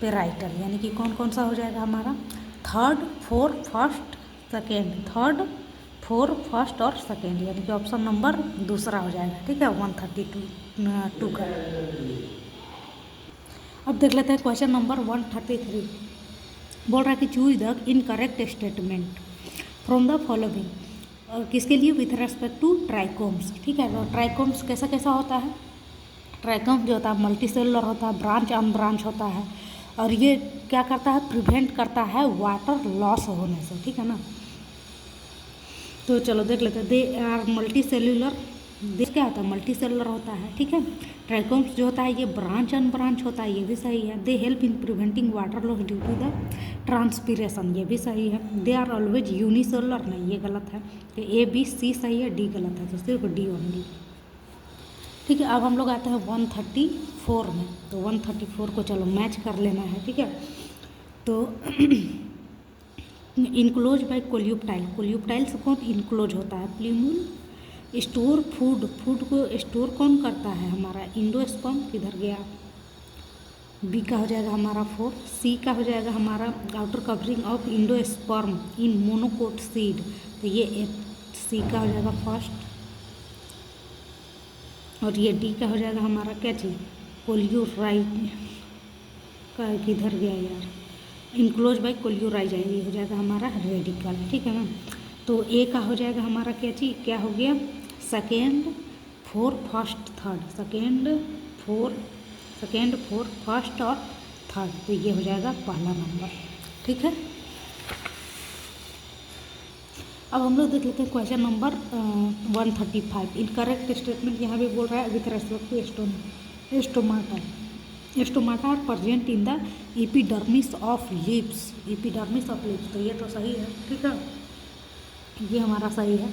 पेराइटल, यानी कि कौन सा हो जाएगा हमारा, third 4 first second, third 4 first और सेकेंड, यानी कि ऑप्शन नंबर दूसरा हो जाएगा, ठीक है, 132 का। अब देख लेते हैं क्वेश्चन नंबर 133, बोल रहा है कि choose the incorrect statement from the following, किसके लिए, विथ रेस्पेक्ट टू ट्राइकोम्स, ठीक है। तो ट्राइकोम्स कैसा होता है, ट्राइकोम जो होता है मल्टी सेलुलर होता है, ब्रांच अनब्रांच होता है, और ये क्या करता है, प्रिवेंट करता है वाटर लॉस होने से, ठीक है ना। तो चलो देख लेते हैं, दे आर मल्टी सेलुलर, दे क्या होता है, मल्टी सेलुलर होता है, ठीक है। ट्राइकोम्स जो होता है ये ब्रांच अनब्रांच होता है, ये भी सही है। They help in preventing water loss due to the transpiration, ये भी सही है। दे आर ऑलवेज यूनिसेलुलर, नहीं ये गलत है। ए बी सी सही है, डी गलत है, तो सिर्फ डी ओनली, ठीक है। अब हम लोग आते हैं 134 में। तो 134 को चलो मैच कर लेना है, ठीक है। तो इनक्लोज बाय कोल्यूप्टाइल, कोल्यूप्टाइल से कौन इनक्लोज होता है, प्ल्यूमुल। स्टोर फूड, फूड को स्टोर कौन करता है हमारा, इंडोस्पर्म, किधर गया, बी का हो जाएगा हमारा 4। सी का हो जाएगा हमारा outer covering of endosperm in monocot seed, तो ये सी का हो जाएगा फर्स्ट, और ये डी का हो जाएगा हमारा क्या चीज़, कोल्यूराइज का किधर गया यार, इनक्लोज बाय कोल्यूराइज, ये हो जाएगा हमारा रेडिकल, ठीक है ना। तो ए का हो जाएगा हमारा क्या चीज़, क्या हो गया, second 4 first third, second 4 first और थर्ड, तो ये हो जाएगा पहला नंबर, ठीक है। अब हम लोग देख लेते हैं क्वेश्चन नंबर 135। इनकरेक्ट स्टेटमेंट यहाँ भी बोल रहा है with respect to stomata, stomata are present in the epidermis of leaves, epidermis of leaves, तो ये तो सही है, ठीक है, ये हमारा सही है।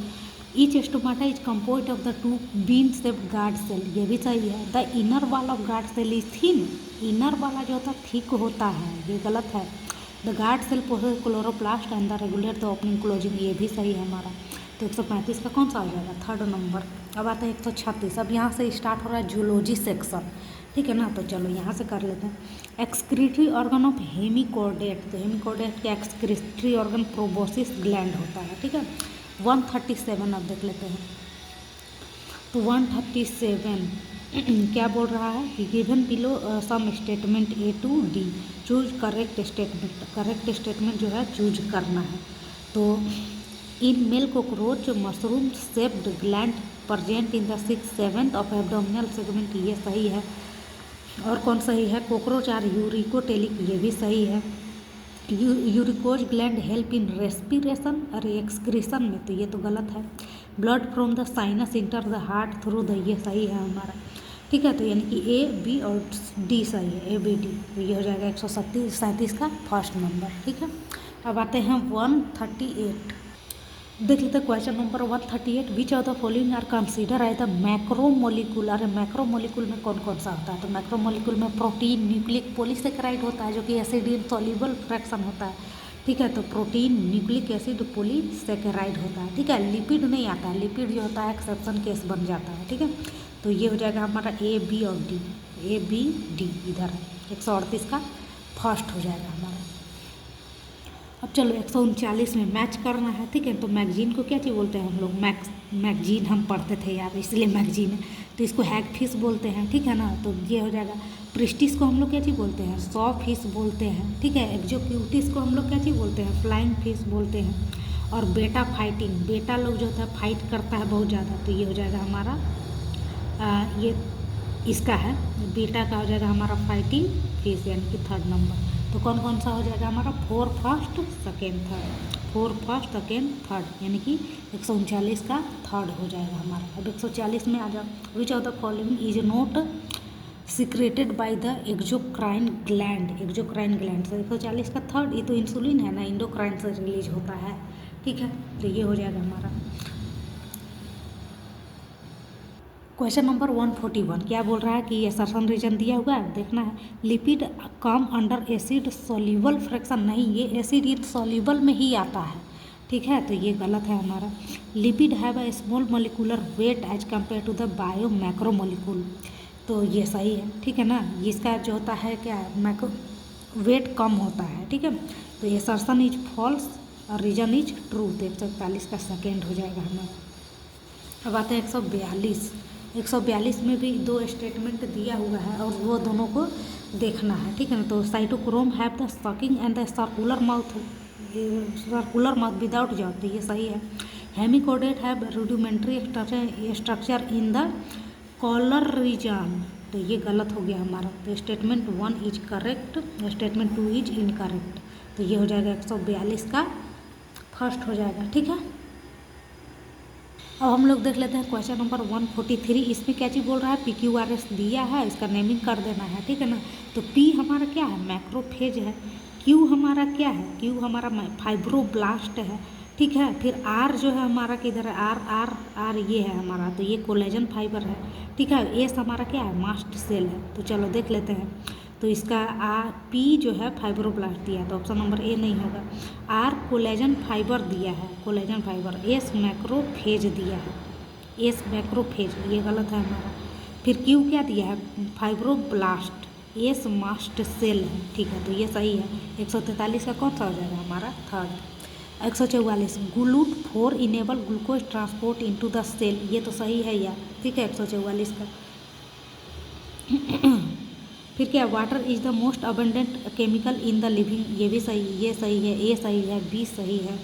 Each stomata is composed of the 2 bean shaped guard cell, ये भी सही है। The inner wall of guard cell is thin, inner वाला जो होता है थिक होता है, ये गलत है। The guard cell possess chloroplast and the regulate the opening closing, ये भी सही है हमारा। तो 135 का कौन सा हो जाएगा, थर्ड नंबर। अब आता है 136। अब यहाँ से स्टार्ट हो रहा है जूलॉजी सेक्शन, ठीक है ना। तो चलो यहाँ से कर लेते हैं। एक्सक्रीटरी ऑर्गन ऑफ हेमिकोर्डेट, तो हेमिकोर्डेट का एक्सक्रीटरी ऑर्गन प्रोबोसिस ग्लैंड होता है, ठीक है। 137 अब देख लेते हैं। तो 137 क्या बोल रहा है कि given below some statement A to D, choose correct statement. Correct statement जो है चूज करना है। तो in male cockroach mushroom shaped gland present in the 6/7 of abdominal segment, ये सही है। और कौन सही है? कोकरोच आर यूरिकोटेलिक, ये भी सही है। Uricose gland help in respiration और एक्सक्रीशन में, तो ये तो गलत है। Blood from the sinus enter the heart through the, ये सही है हमारा। ठीक है, तो यानी कि ए बी और डी सही है, ए बी डी। तो ये हो जाएगा 137 का फर्स्ट नंबर। ठीक है, अब आते हैं 138। देख लेते हैं question number 138। Which of the following are consider as the macromolecule. अरे मैक्रोमोलिक्यूल में कौन कौन सा होता है? तो मैक्रोमोलिक्यूल में प्रोटीन, न्यूक्लिक पॉलीसेकेराइड होता है जो कि एसिड इनसॉल्युबल फ्रैक्शन होता है। ठीक है, तो प्रोटीन, न्यूक्लिक एसिड, पॉलीसेकेराइड होता है। ठीक है, लिपिड नहीं आता है, लिपिड जो होता है एक्सेप्शन केस बन जाता है। ठीक है, तो ये हो जाएगा हमारा ए बी और डी, ए बी डी इधर है। 138 का फर्स्ट हो जाएगा हमारा। अब चलो 139 में मैच करना है। ठीक है, तो मैगजीन को क्या चीज़ बोलते हैं हम लोग? मैगजीन हम पढ़ते थे यार, इसलिए मैगजीन है। तो इसको हैगफिश बोलते हैं। ठीक है ना, तो ये हो जाएगा। प्रिस्टिस को हम लोग क्या चीज़ बोलते हैं? सॉ फिश बोलते हैं। ठीक है, एक्जोक्यूटिस को हम लोग क्या चीज़ बोलते हैं? फ्लाइंग फिश बोलते हैं। और बेटा फाइटिंग, बेटा लोग जो होता है फाइट करता है बहुत ज़्यादा, तो ये हो जाएगा हमारा ये इसका है, बेटा का हो जाएगा हमारा फाइटिंग फिश, यानी कि थर्ड नंबर। तो कौन कौन सा हो जाएगा हमारा? 4 first second third, 4 first second third, यानी कि 139 का थर्ड हो जाएगा हमारा। अब 140 में आ जाओ। विच of the following is not secreted by the exocrine gland. Exocrine gland से 140 का थर्ड, ये तो इंसुलिन है ना, इंडोक्राइन से रिलीज होता है। ठीक है, तो ये हो जाएगा हमारा। क्वेश्चन नंबर 141 क्या बोल रहा है कि ये सर्सन रीजन दिया हुआ है, देखना है। Lipid come under acid soluble fraction, नहीं, ये एसिड इनसॉल्युबल में ही आता है। ठीक है, तो ये गलत है हमारा। Lipid have a small molecular weight as compare to the bio macromolecule, तो ये सही है। ठीक है ना, इसका जो होता है क्या, मैक्रो वेट कम होता है। ठीक है, तो ये सर्सन इज फॉल्स और रीजन इज ट्रू, तो 141 का सेकेंड हो जाएगा हमारा। अब आते हैं 142। 142 में भी 2 स्टेटमेंट दिया हुआ है और वो दोनों को देखना है। ठीक है ना, तो cytochrome have the sucking and the circular mouth without jaw, तो ये सही है। Hemichordate have rudimentary structure in the collar region, तो ये गलत हो गया हमारा। तो statement 1 is correct, statement 2 is incorrect, तो ये हो जाएगा 142 का फर्स्ट हो जाएगा। ठीक है, अब हम लोग देख लेते हैं क्वेश्चन नंबर 143। इसमें क्या चीज़ बोल रहा है? PQRS दिया है, इसका नेमिंग कर देना है। ठीक है ना, तो P हमारा क्या है? मैक्रोफेज है। Q हमारा क्या है? Q हमारा फाइब्रोब्लास्ट है। ठीक है, फिर R जो है हमारा किधर है? R ये है हमारा, तो ये कोलेजन फाइबर है। ठीक है, S हमारा क्या है? मास्ट सेल है। तो चलो देख लेते हैं। तो इसका P जो है फाइब्रोब्लास्ट दिया, तो ऑप्शन नंबर ए नहीं होगा। R कोलेजन फाइबर दिया है, कोलेजन फाइबर। S मैक्रोफेज दिया है, S मैक्रोफेज, ये गलत है हमारा। फिर Q क्या दिया है? फाइब्रोब्लास्ट। S मास्ट सेल है। ठीक है, तो ये सही है। 143 का कौन सा हो जाएगा हमारा? Third. 144 GLUT 4 enable glucose transport into the cell, ये तो सही है यार। ठीक है, 144 का। फिर क्या? Water is the most abundant chemical in the living, ये भी सही, ये सही है, ए सही है, बी सही है।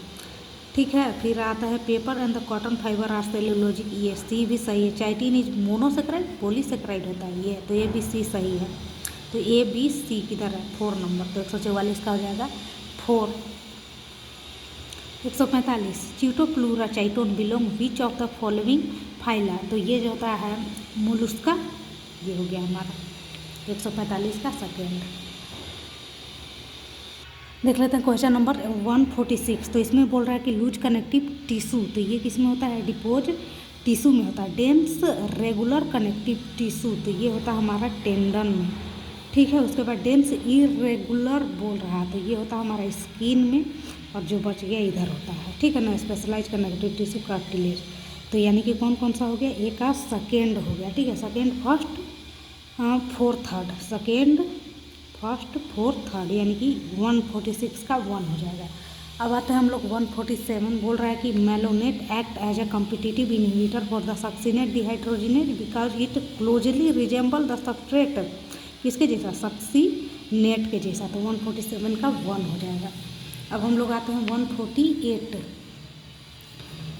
ठीक है, फिर आता है paper and the cotton fibre are cellulosic, ये सी भी सही है। चाइटिन इज मोनोसेक्राइड, पॉलीसेक्राइड होता है ये, तो ये भी सी सही है। तो ए बी सी किधर है? 4 नंबर, तो 144 का हो जाएगा 4। 145 chaetopleura chiton belong which of the following phyla, तो ये जो होता है मोलुस्का, ये हो गया हमारा 145 का सेकेंड। देख लेते हैं क्वेश्चन नंबर 146। तो इसमें बोल रहा है कि लूज कनेक्टिव टिश्यू, तो ये किस में होता है? डिपोज टिश्यू में होता है। डेंस रेगुलर कनेक्टिव टिश्यू, तो ये होता है हमारा टेंडन में। ठीक है, उसके बाद डेंस इरेगुलर बोल रहा है, तो ये होता है हमारा स्किन में, और जो बच गया इधर होता है। ठीक है ना, स्पेशलाइज कनेक्टिव टिश्यू कार्टिलेज, तो यानी कि कौन कौन सा हो गया? ए का सेकेंड हो गया। ठीक है, second first 4 third, second first 4 third, यानी कि 146 का 1 हो जाएगा। अब आते हैं हम लोग 147 बोल रहा है कि malonate act as a competitive inhibitor for the succinate dehydrogenase because it closely resemble the substrate, किसके जैसा, सक्सीनेट के जैसा। तो 147 का 1 हो जाएगा। अब हम लोग आते हैं 148।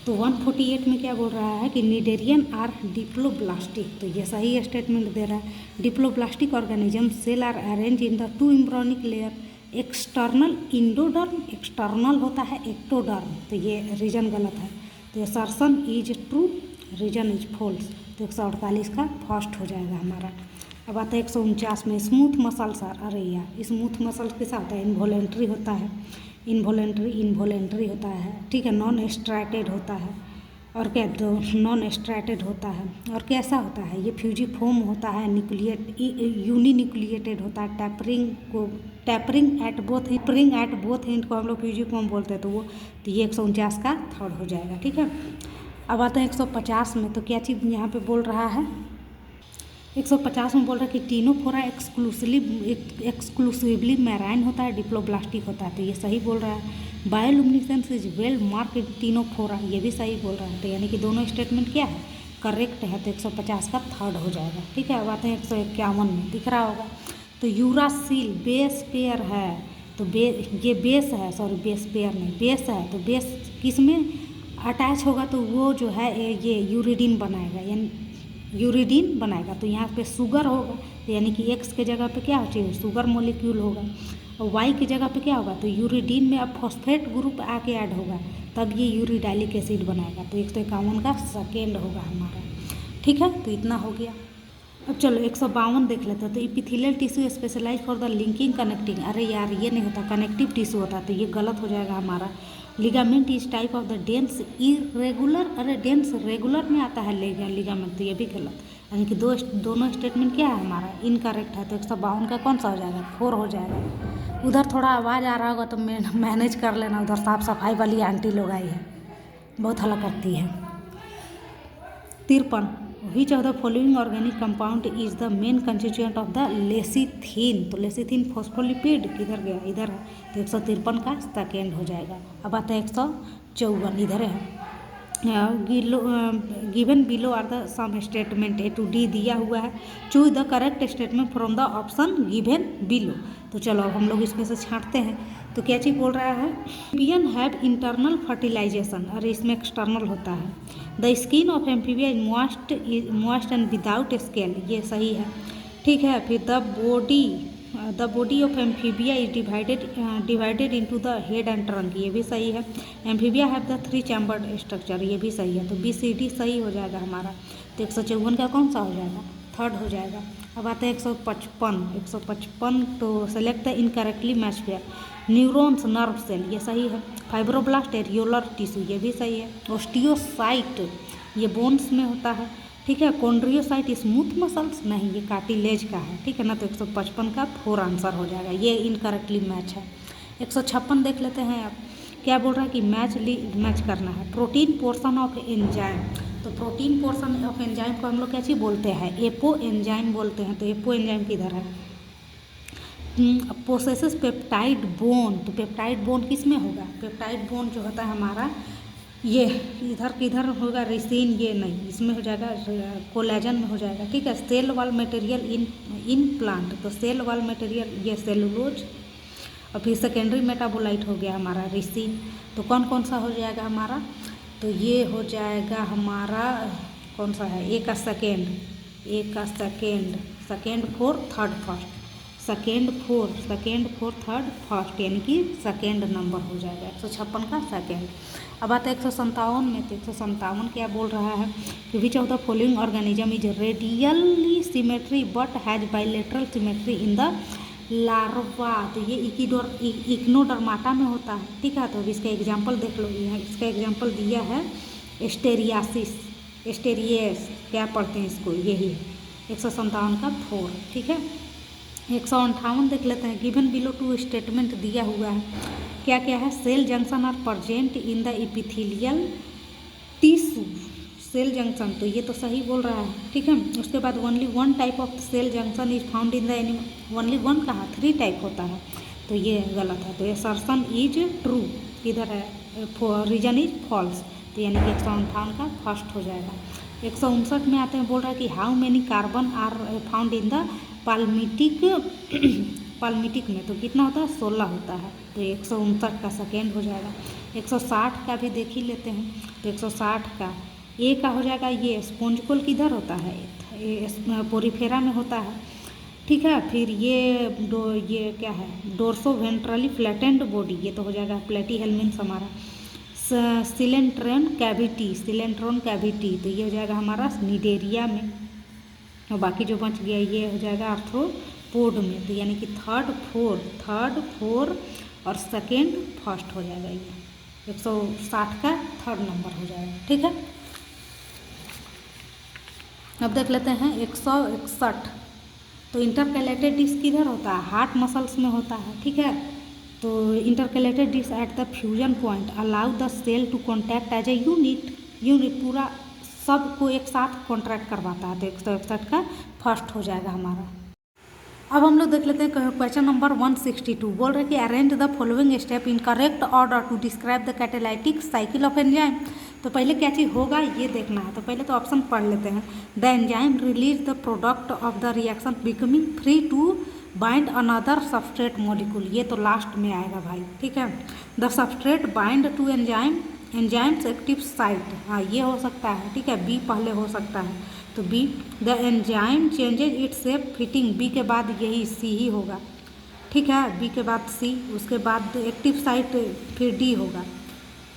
तो 148 में क्या बोल रहा है कि निडेरियन आर डिप्लोब्लास्टिक, तो ये सही स्टेटमेंट दे रहा है। Diploblastic organism cell are arrange in the 2 embryonic layer, external endoderm, external होता है एक्टोडर्म, तो ये रीजन गलत है। तो assertion is true, reason is false. तो 148 का फर्स्ट हो जाएगा हमारा। अब आता है 149 में स्मूथ मसल्स आर, अरे यार स्मूथ मसल्स कैसा होता है, इनवॉलेंट्री होता है, इनवॉलेंट्री होता है, ठीक है, नॉन स्ट्रैटेड होता है, और क्या तो नॉन स्ट्रैटेड होता है, और कैसा होता है ये फ्यूजिफॉर्म होता है, यूनिन्यूक्लिएटेड होता है, टैपरिंग एट बोथ एंड को हम लोग फ्यूजिफॉर्म बोलते हैं। तो ये 149 का थर्ड हो जाएगा, ठीक है। अब आते हैं 150 में। तो क्या चीज़ यहाँ पे बोल रहा है, 150 में बोल रहा है कि टीनोफोरा एक्सक्लूसिवली मैराइन होता है, डिप्लोब्लास्टिक होता है, तो ये सही बोल रहा है। Bioluminescence is well mark in Ctenophora, ये भी सही बोल रहा है। तो यानी कि दोनों स्टेटमेंट क्या है, करेक्ट है। तो 150 का थर्ड हो जाएगा, ठीक है। अब आते हैं 151 में, दिख रहा होगा। तो यूरासिल बेस पेयर है, तो ये बेस है, सॉरी बेस पेयर नहीं, बेस है, तो बेस किस में अटैच होगा, तो वो जो है ये यूरिडीन बनाएगा, यानी यूरिडीन बनाएगा। तो यहाँ पे शुगर होगा, तो यानी कि एक्स के जगह पे क्या चाहिए, शुगर मोलिक्यूल होगा, और वाई की जगह पे क्या होगा, तो यूरिडीन में अब फॉस्फेट ग्रुप आके ऐड होगा, तब ये यूरिडाइलिक एसिड बनाएगा। तो 151 का सेकेंड होगा हमारा, ठीक है। तो इतना हो गया। अब चलो 152 देख लेते हैं। तो epithelial tissue specialise for the linking connecting, अरे यार ये नहीं होता, कनेक्टिव टिश्यू होता, तो ये गलत हो जाएगा हमारा। Ligament is type of the dense irregular, अरे डेंस रेगुलर में आता है लिगामेंट, तो ये भी गलत, यानी कि दोनों स्टेटमेंट क्या है हमारा, इनकरेक्ट है। तो 152 का कौन सा हो जाएगा, 4 हो जाएगा। उधर थोड़ा आवाज़ आ रहा होगा तो मैनेज कर लेना, उधर साफ सफाई वाली आंटी लोग आई है, बहुत हल्ला करती है। 53, विच of the following organic compound is the main constituent of the lecithin, तो लेसिथिन फॉस्फोलिपिड किधर गया, इधर है। तो 153 का सेकेंड हो जाएगा। अब आता है 154, इधर है। Given below are the some statement, A to D दिया हुआ है, choose the correct statement from the option given below. तो चलो अब हम लोग इसमें से छांटते हैं। तो क्या चीज़ बोल रहा है, एम्फीबियन हैव इंटरनल फर्टिलाइजेशन, अरे इसमें एक्सटर्नल होता है। The skin of amphibia is moist and without scale, ये सही है, ठीक है। फिर the body of amphibia is divided into the head and trunk, ये भी सही है। Amphibia have the 3 chambered structure, ये भी सही है। तो BCD सही हो जाएगा हमारा। तो 154 का कौन सा हो जाएगा, थर्ड हो जाएगा। अब आते हैं 155, तो select the incorrectly match pair. Neurons nerve cell, ये सही है। फाइब्रोब्लास्ट एरियोलर टिश्यू, ये भी सही है। ऑस्टियोसाइट ये बोन्स में होता है, ठीक है। कॉन्ड्रियोसाइट स्मूथ मसल्स, नहीं ये कार्टिलेज का है, ठीक है ना। तो 155 का 4 आंसर हो जाएगा, ये इनकरेक्टली मैच है। 156 देख लेते हैं। आप क्या बोल रहा है कि मैच करना है। प्रोटीन पोर्शन ऑफ एंजाइम, तो प्रोटीन पोर्शन ऑफ एंजाइम को हम लोग क्या चीज़ बोलते हैं, एपो एंजाइम बोलते हैं। तो एपो एंजाइम किधर है, पोसेसेस पेप्टाइड बोन, तो पेप्टाइड बोन किस में होगा, पेप्टाइड बोन जो होता है हमारा ये इधर किधर होगा, रिसिन, ये नहीं, इसमें हो जाएगा कोलेजन में हो जाएगा, ठीक है। Cell wall material in plant, तो सेल वॉल मटेरियल ये सेलुलोज, और फिर सेकेंडरी मेटाबोलाइट हो गया हमारा रिसिन। तो कौन कौन सा हो जाएगा हमारा, तो ये हो जाएगा हमारा कौन सा है, ए का second, second 4 third first, second four third first, यानी कि सेकेंड नंबर हो जाएगा 156 का सेकेंड। अब आता है 157 में। तो 157 क्या बोल रहा है कि which of the following organism is radially symmetry but has bilateral symmetry in the larva, तो ये इक्नोडर्माटा में होता है, ठीक है। तो अब इसका एग्जाम्पल देख लो, यहाँ इसका एग्जाम्पल दिया है एस्टेरियस, क्या पढ़ते हैं इसको, यही है। 157 का 4, ठीक है। 158 देख लेते हैं। गिवन बिलो 2 स्टेटमेंट दिया हुआ है, क्या क्या है, cell junction are present in the epithelial tissue, cell junction, तो ये तो सही बोल रहा है, ठीक है। उसके बाद only 1 type of cell junction is found in the animal, only 1 कहाँ, 3 टाइप होता है, तो ये गलत है। तो असर्शन इज ट्रू, किधर है, रीजन इज फॉल्स, तो यानी कि 158 का फर्स्ट हो जाएगा। 159 में आते हैं, बोल रहा है कि how many carbon are found in the palmitic palmitic में, तो कितना होता है 16 होता है, तो 159 का सेकेंड हो जाएगा। 160 का भी देख ही लेते हैं, तो 160 का ए का हो जाएगा, ये स्पॉन्जिकल किधर होता है, पोरीफेरा में होता है, ठीक है। फिर ये क्या है, डोर्सो वेंट्रली फ्लैटेंड बॉडी, ये तो हो जाएगा प्लेटीहेल्मिन्थ हमारा। सिलेंट्रॉन कैविटी, तो ये हो जाएगा हमारा निडेरिया में, और बाकी जो बच गया ये हो जाएगा आर्थ्रोपोड में, तो यानी कि थर्ड फोर और सेकेंड फर्स्ट हो जाएगा ये। 160 का थर्ड नंबर हो जाएगा, ठीक है। अब देख लेते हैं 161, तो इंटरकैलेटेड डिस्क किधर होता है, हार्ट मसल्स में होता है, ठीक है। तो intercalated disc at the fusion point allow the cell to contact as a unit पूरा सबको एक साथ कॉन्ट्रैक्ट करवाता है, तो 161 का फर्स्ट हो जाएगा हमारा। अब हम लोग देख लेते हैं क्वेश्चन नंबर 162, बोल रहे कि arrange the following step in correct order to describe the catalytic cycle of enzyme. तो पहले क्या चीज़ होगा ये देखना है, तो पहले तो ऑप्शन पढ़ लेते हैं। The enzyme release the product of the reaction becoming free to bind another substrate molecule, ये तो लास्ट में आएगा भाई, ठीक है। The substrate bind to enzymes active site, हाँ ये हो सकता है, ठीक है, बी पहले हो सकता है, तो B. The enzyme changes its shape fitting, B के बाद यही सी ही होगा, ठीक है, बी के बाद सी, उसके बाद एक्टिव साइट, फिर डी होगा,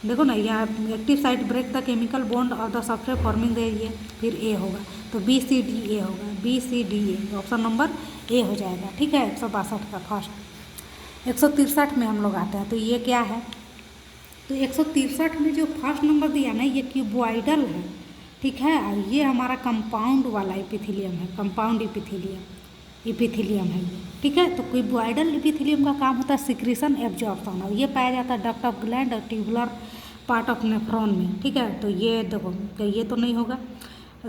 देखो ना यहाँ active site break the chemical bond of the substrate forming the ये, फिर ए होगा, तो बी सी डी ए होगा, B C D A, option number A हो जाएगा, ठीक है। 162 का फर्स्ट। 163 में हम लोग आते हैं, तो ये क्या है, तो 163 में जो फर्स्ट नंबर दिया ना ये क्यूबॉइडल है, ठीक है, ये हमारा कंपाउंड वाला एपिथेलियम है, कंपाउंड एपिथेलियम है ये, ठीक है। तो क्यूबॉइडल एपिथेलियम का काम होता है सिक्रीशन एब्जॉर्प्शन, और ये पाया जाता है डक्ट ऑफ ग्लैंड और ट्यूबुलर पार्ट ऑफ नेफ्रॉन में, ठीक है। तो ये देखो, तो ये तो नहीं होगा।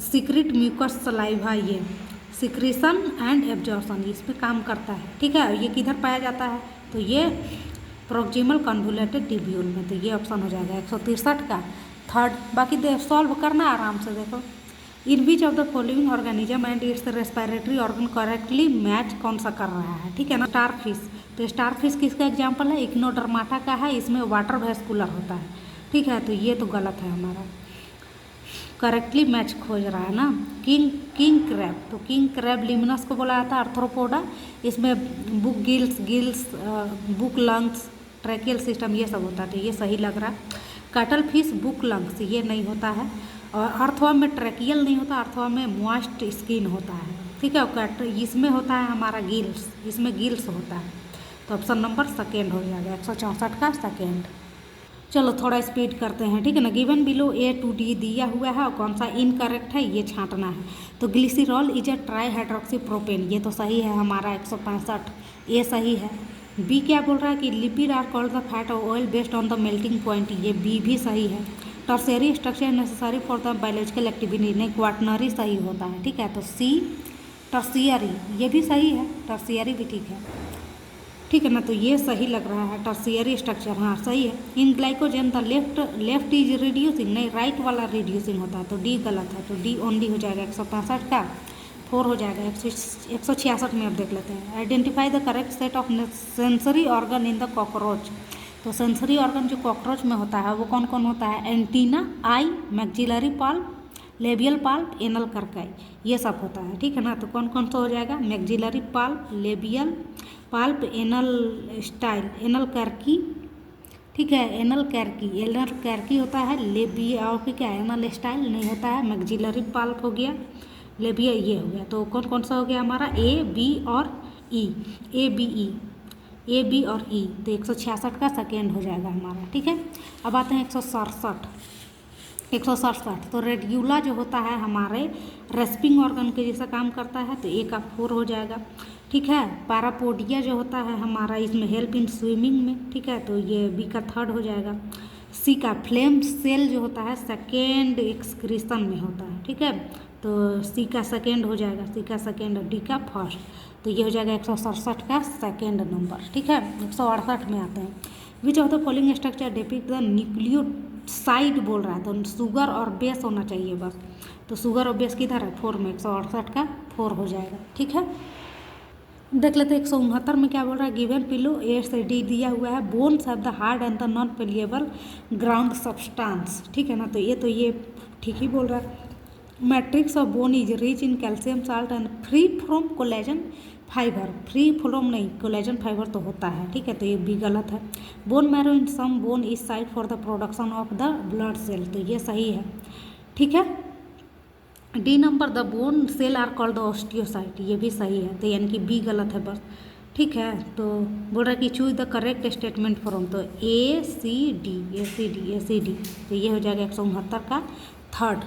सीक्रेट म्यूकस सलाइवा, ये सिक्रीशन एंड एब्जॉर्प्शन इस पे काम करता है, ठीक है। ये किधर पाया जाता है, तो ये प्रोक्सिमल कन्वोल्यूटेड ट्यूब्यूल में, तो ये ऑप्शन हो जाएगा 163 का थर्ड। बाकी सॉल्व करना आराम से, देखो। In which of the following organism and its respiratory organ correctly match कौन सा कर रहा है, ठीक है ना। स्टार फिश, तो स्टार फिश किसका एग्जाम्पल है, इक्नोडर्माटा का है, इसमें वाटर वेस्कुलर होता है, ठीक है, तो ये तो गलत है हमारा, करेक्टली मैच खोज रहा है ना। किंग क्रैब, तो किंग क्रैब लिमिनस को बोला जाता है आर्थ्रोपोडा, इसमें book gills book lungs tracheal system ये सब होता है, तो ये सही लग रहा है। कटल फिश बुक लंग्स ये नहीं होता है, और अर्थवा में ट्रैकियल नहीं होता, अर्थवा में मॉइस्ट स्किन होता है, ठीक है। इसमें होता है हमारा गिल्स, इसमें गिल्स होता है, तो ऑप्शन नंबर सेकेंड हो जाएगा 164 का सेकेंड। चलो थोड़ा स्पीड करते हैं, ठीक है ना। Given below A to D दिया हुआ है और कौन सा इनकरेक्ट है ये छांटना है। तो glycerol is a try hydroxy propane, ये तो सही है हमारा 165, ये सही है। बी क्या बोल रहा है कि lipid are called the fat और oil based on the melting point, ये बी भी सही है। Tertiary structure necessary for the biological activity, नहीं क्वाटनरी सही होता है, ठीक है। तो सी टर्शियरी ये भी सही है, टर्शियरी भी ठीक है, ठीक है ना। तो ये सही लग रहा है, टर्शियरी स्ट्रक्चर हाँ सही है। In glycogen the left is reducing, नहीं राइट वाला रिड्यूसिंग होता है, तो डी गलत है, तो डी ओनली हो जाएगा 165 का 4 हो जाएगा। 166 में अब देख लेते हैं। Identify the correct set of sensory organ in the cockroach, तो सेंसरी ऑर्गन जो कॉकरोच में होता है वो कौन कौन होता है, antenna, eye, maxillary palp, labial palp, anal करकाई, ये सब होता है, ठीक है ना। तो कौन कौन सा हो जाएगा, maxillary palp, labial palp, anal style, anal कैर्की, ठीक है, एनल कैर्की होता है, लेबिया और क्या एनल स्टाइल नहीं होता है, मैक्सिलरी पाल्प हो गया, लेबिया ये हो गया। तो कौन कौन सा हो गया हमारा, ए बी और ई, ए बी और ई, तो 166 का सेकेंड हो जाएगा हमारा, ठीक है। अब आते हैं 167, तो रेडिकुला जो होता है हमारे रेस्पिंग ऑर्गन के जैसा काम करता है, तो ए का 4 हो जाएगा, ठीक है। पैरापोडिया जो होता है हमारा इसमें हेल्प इन स्विमिंग में, ठीक है, तो ये बी का 3rd हो जाएगा। सी का फ्लेम सेल जो होता है सेकेंड एक्सक्रीशन में होता है, ठीक है, तो सी का 2nd हो जाएगा, सी का 2nd और डी का 1st, तो ये हो जाएगा 167 का सेकेंड नंबर, ठीक है। 168 में आते हैं। विच of the following structure depict the nucleoside बोल रहा है, तो शुगर और बेस होना चाहिए बस। तो शुगर और बेस किधर है, 4 में, 168 का 4 हो जाएगा। ठीक है, देख लेते हैं 169 में क्या बोल रहा है। गिवन पिलो ए से डी दिया हुआ है। Bones have the hard and the non pliable ground substance. ठीक है ना, तो ये ठीक ही बोल रहा है। Matrix of bone is rich in calcium salt and free from collagen fibre. Free from नहीं, कोलेजन फाइबर तो होता है। ठीक है, तो ये भी गलत है। Bone marrow in some bone is site for the production of the blood cell, तो ये सही है। ठीक है, D number the bone cell are called the osteocyte, ये भी सही है। तो यानी कि बी गलत है बस। ठीक है, तो बोल रहा है कि choose the correct statement from, तो ए सी डी, तो ये हो जाएगा 169 का थर्ड।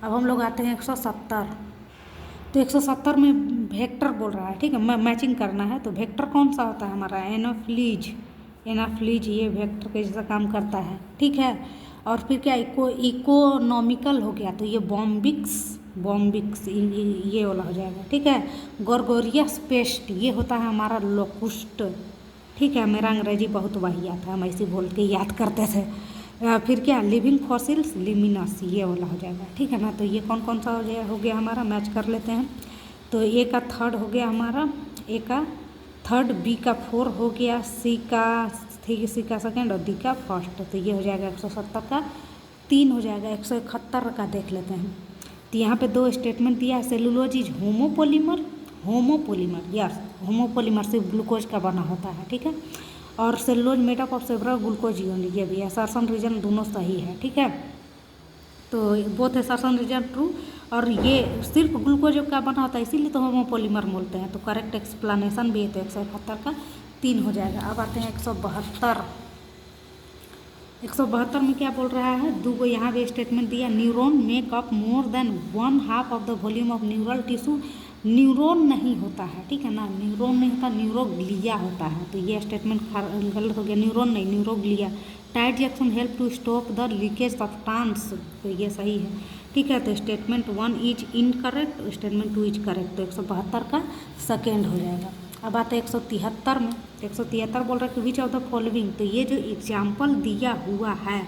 अब हम लोग आते हैं 170। तो 170 में वेक्टर बोल रहा है। ठीक है, मैचिंग करना है। तो वेक्टर कौन सा होता है हमारा, एनाफ्लीज, ये वेक्टर के जैसा काम करता है। ठीक है, और फिर क्या इकोनॉमिकल हो गया, तो ये बॉम्बिक्स ये वाला हो जाएगा। ठीक है, गोरगोरियस पेस्ट ये होता है हमारा लोकुस्ट। ठीक है, मेरा अंग्रेजी बहुत वाहियात था, हम ऐसे बोल के याद करते थे। फिर क्या, लिविंग फॉसिल्स, लिमिनस, ये वाला हो जाएगा। ठीक है ना, तो ये कौन सा हो गया हमारा, मैच कर लेते हैं। तो ए का थर्ड हो गया हमारा, ए का थर्ड, बी का 4 हो गया, सी का सेकेंड और डी का फर्स्ट। तो ये हो जाएगा 170 का 3 हो जाएगा। 171 का देख लेते हैं। तो यहाँ पे 2 स्टेटमेंट दिया है। Cellulose is homopolymer, yes, homopolymer सिर्फ ग्लूकोज का बना होता है। ठीक है, और cellulose made up of several glucose unit, ये भी असर्शन रीजन दोनों सही है। ठीक है, तो बोथ असर्शन रीजन ट्रू, और ये सिर्फ ग्लूकोज का बना होता है इसीलिए तो होमोपोलीमर बोलते हैं। तो करेक्ट एक्सप्लेनेशन भी है। तो 171 का 3 हो जाएगा। अब आते हैं 172। 172 में क्या बोल रहा है, 2 को यहाँ भी स्टेटमेंट दिया। Neuron make up more than 1/2 of the volume of neural tissue. Neuron नहीं होता है। ठीक है ना, न्यूरॉन नहीं होता, न्यूरोग्लिया होता है। तो ये स्टेटमेंट गलत हो गया। न्यूरॉन नहीं, neuroglia. Tight junctions help to stop the leakage of tons, तो ये सही है। ठीक है, तो statement 1 is incorrect, statement 2 is correct. तो 172 का सेकेंड हो जाएगा। अब आते हैं 173 में। 173 बोल रहा है कि विच ऑफ द फॉलोइंग, तो ये जो एग्जाम्पल दिया हुआ है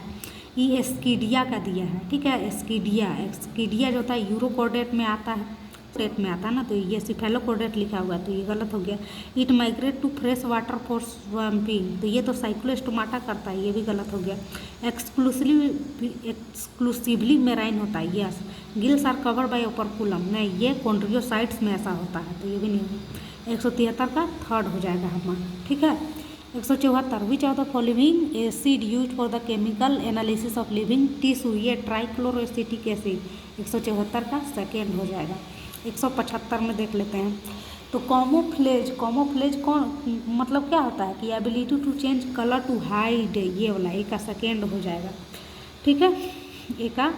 ये एस्कीडिया का दिया है। ठीक है, एस्कीडिया जो होता है यूरोकोडेट में आता है, स्टेट में आता है ना, तो ये सिफेलोकोडेट लिखा हुआ है, तो ये गलत हो गया। It migrate to fresh water for swamping, तो ये तो साइक्लोस्टोमाटा करता है, ये भी गलत हो गया। एक्सक्लूसिवली मेराइन होता है, yes. Gills are covered by operculum, नहीं, ये कॉन्ड्रियोसाइट्स में ऐसा होता है, तो ये भी नहीं होगा। 173 का थर्ड हो जाएगा हमारा। ठीक है, 174 विच of the following acid use for the chemical analysis of living tissue, ये ट्राइक्लोरोएसिटिक एसिड। 174 का सेकेंड हो जाएगा। 175 में देख लेते हैं। तो कॉमोफ्लेज कौन मतलब क्या होता है कि ability to change colour to hide, ये वाला ए का सेकेंड हो जाएगा। ठीक है, ए का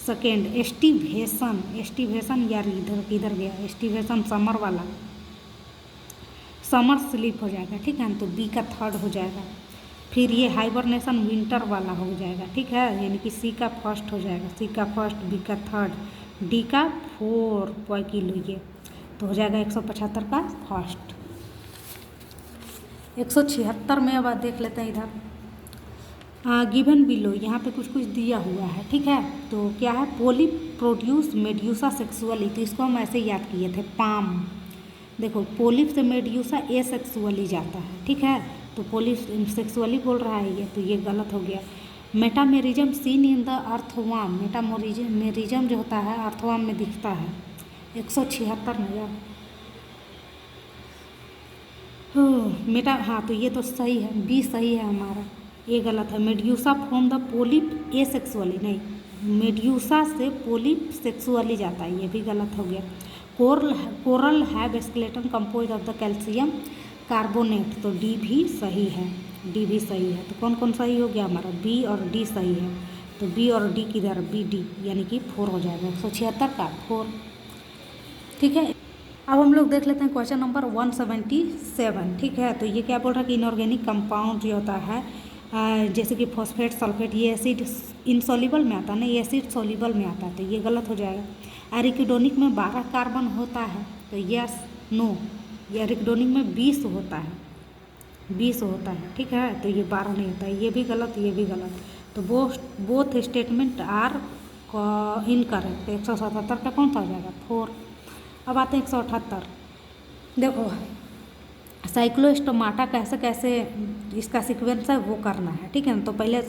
सेकेंड। एस्टिवेशन यार इधर गया, एस्टिवेशन समर वाला, समर स्लीप हो जाएगा। ठीक है, तो बी का थर्ड हो जाएगा। फिर ये हाइबरनेशन विंटर वाला हो जाएगा। ठीक है, यानी कि सी का फर्स्ट हो जाएगा, सी का फर्स्ट, बी का थर्ड, डी का 4 किलो, ये तो हो जाएगा 175 का फर्स्ट। 176 में अब देख लेते हैं इधर। गिवन बिलो, यहाँ पे कुछ दिया हुआ है। ठीक है, तो क्या है, पोली प्रोड्यूस मेड्यूसा सेक्सुअली, तो इसको हम ऐसे याद किए थे, पाम। देखो, पोलिप से मेड्यूसा ए सेक्सुअली जाता है। ठीक है, तो पोलिप सेक्सुअली बोल रहा है ये, तो ये गलत हो गया। Metamerism seen in the earthworm, metamerism जो होता है अर्थवार्म में दिखता है। 176 में यार हाँ, तो ये तो सही है, बी सही है हमारा, ये गलत है। Medusa from the polyp A sexually, नहीं, मेड्यूसा से पोलिप सेक्सुअली जाता है, ये भी गलत हो गया। Coral have skeleton compose of the calcium carbonate, तो डी भी सही है, डी भी सही है। तो कौन सही हो गया हमारा, बी और डी सही है। तो बी और डी किधर, बी डी, यानी कि 4 हो जाएगा। 176 का 4। ठीक है, अब हम लोग देख लेते हैं क्वेश्चन नंबर 177। ठीक है, तो ये क्या बोल रहा है कि इनऑर्गेनिक कंपाउंड जो होता है जैसे कि फॉस्फेट, सल्फेट, ये एसिड इनसॉल्युबल में आता है ना, ये एसिड सॉल्युबल में आता है, तो ये गलत हो जाएगा। एरिकिडोनिक में 12 कार्बन होता है, तो यस नो, ये एरिकिडोनिक में 20 होता है। 20 होता है, ठीक है। तो ये 12 नहीं होता है, ये भी गलत, ये भी गलत। तो बोथ स्टेटमेंट आर इनकरेक्ट। 177 का कौन सा हो जाएगा? 4। अब आते हैं 178। देखो साइक्लोस्टोमाटा कैसे कैसे इसका सीक्वेंस है वो करना है, ठीक है ना। तो पहले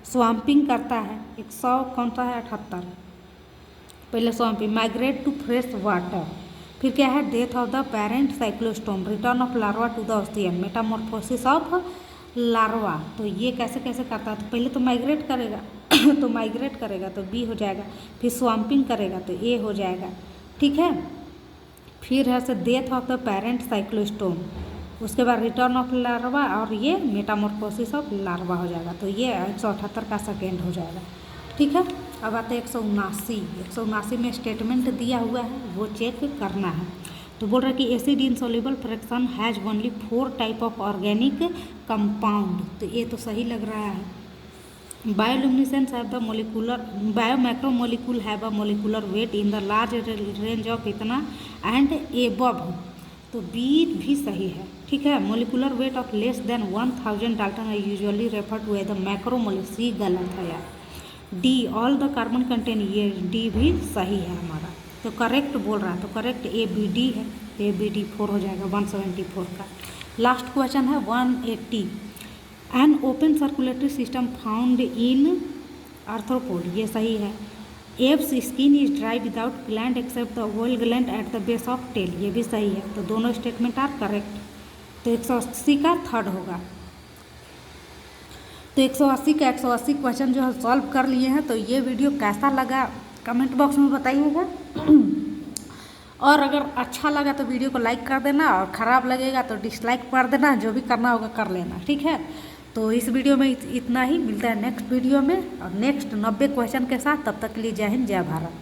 स्वाम्पिंग करता है, 100 कौन सा है? 78। पहले spawning, migrate to fresh water, फिर क्या है? Death of the parent cyclostome, return of larva to the ocean, metamorphosis of larva. तो ये कैसे कैसे करता है? तो पहले तो माइग्रेट करेगा तो माइग्रेट करेगा तो बी हो जाएगा, फिर स्वाम्पिंग करेगा तो ए हो जाएगा, ठीक है। फिर है से death of the parent cyclostome, उसके बाद रिटर्न ऑफ लार्वा और ये मेटामॉर्फोसिस ऑफ लार्वा हो जाएगा। तो ये 178 का सेकेंड हो जाएगा, ठीक है। अब आते हैं 179 में स्टेटमेंट दिया हुआ है वो चेक करना है। तो बोल रहा है कि acid insoluble fraction has only 4 type of organic compound. तो ये तो सही लग रहा है। Bioluminescence have the molecular biomacromolecule have a molecular weight in the large range of इतना एंड एबव। तो बी भी सही है, ठीक है। Molecular weight of less than 1000 dalton है usually refer to as the macromolecule, C गलत है यार। D all the carbon content, ये डी भी सही है हमारा। तो करेक्ट बोल रहा है, तो करेक्ट ए बी डी है, ए बी डी 4 हो जाएगा 174 का। लास्ट क्वेश्चन है 180। An open circulatory system found in arthropod, ये सही है। Aves skin is dry without gland except the oil gland at the base of tail, ये भी सही है। तो दोनों स्टेटमेंट आर करेक्ट। तो 180 का थर्ड होगा। तो 180 का 180 क्वेश्चन जो है सॉल्व कर लिए हैं। तो ये वीडियो कैसा लगा कमेंट बॉक्स में बताइएगा और अगर अच्छा लगा तो वीडियो को लाइक कर देना, और ख़राब लगेगा तो डिसलाइक कर देना, जो भी करना होगा कर लेना, ठीक है। तो इस वीडियो में इतना ही, मिलता है नेक्स्ट वीडियो में और नेक्स्ट 90 क्वेश्चन के साथ। तब तक के लिए जय हिंद, जय भारत।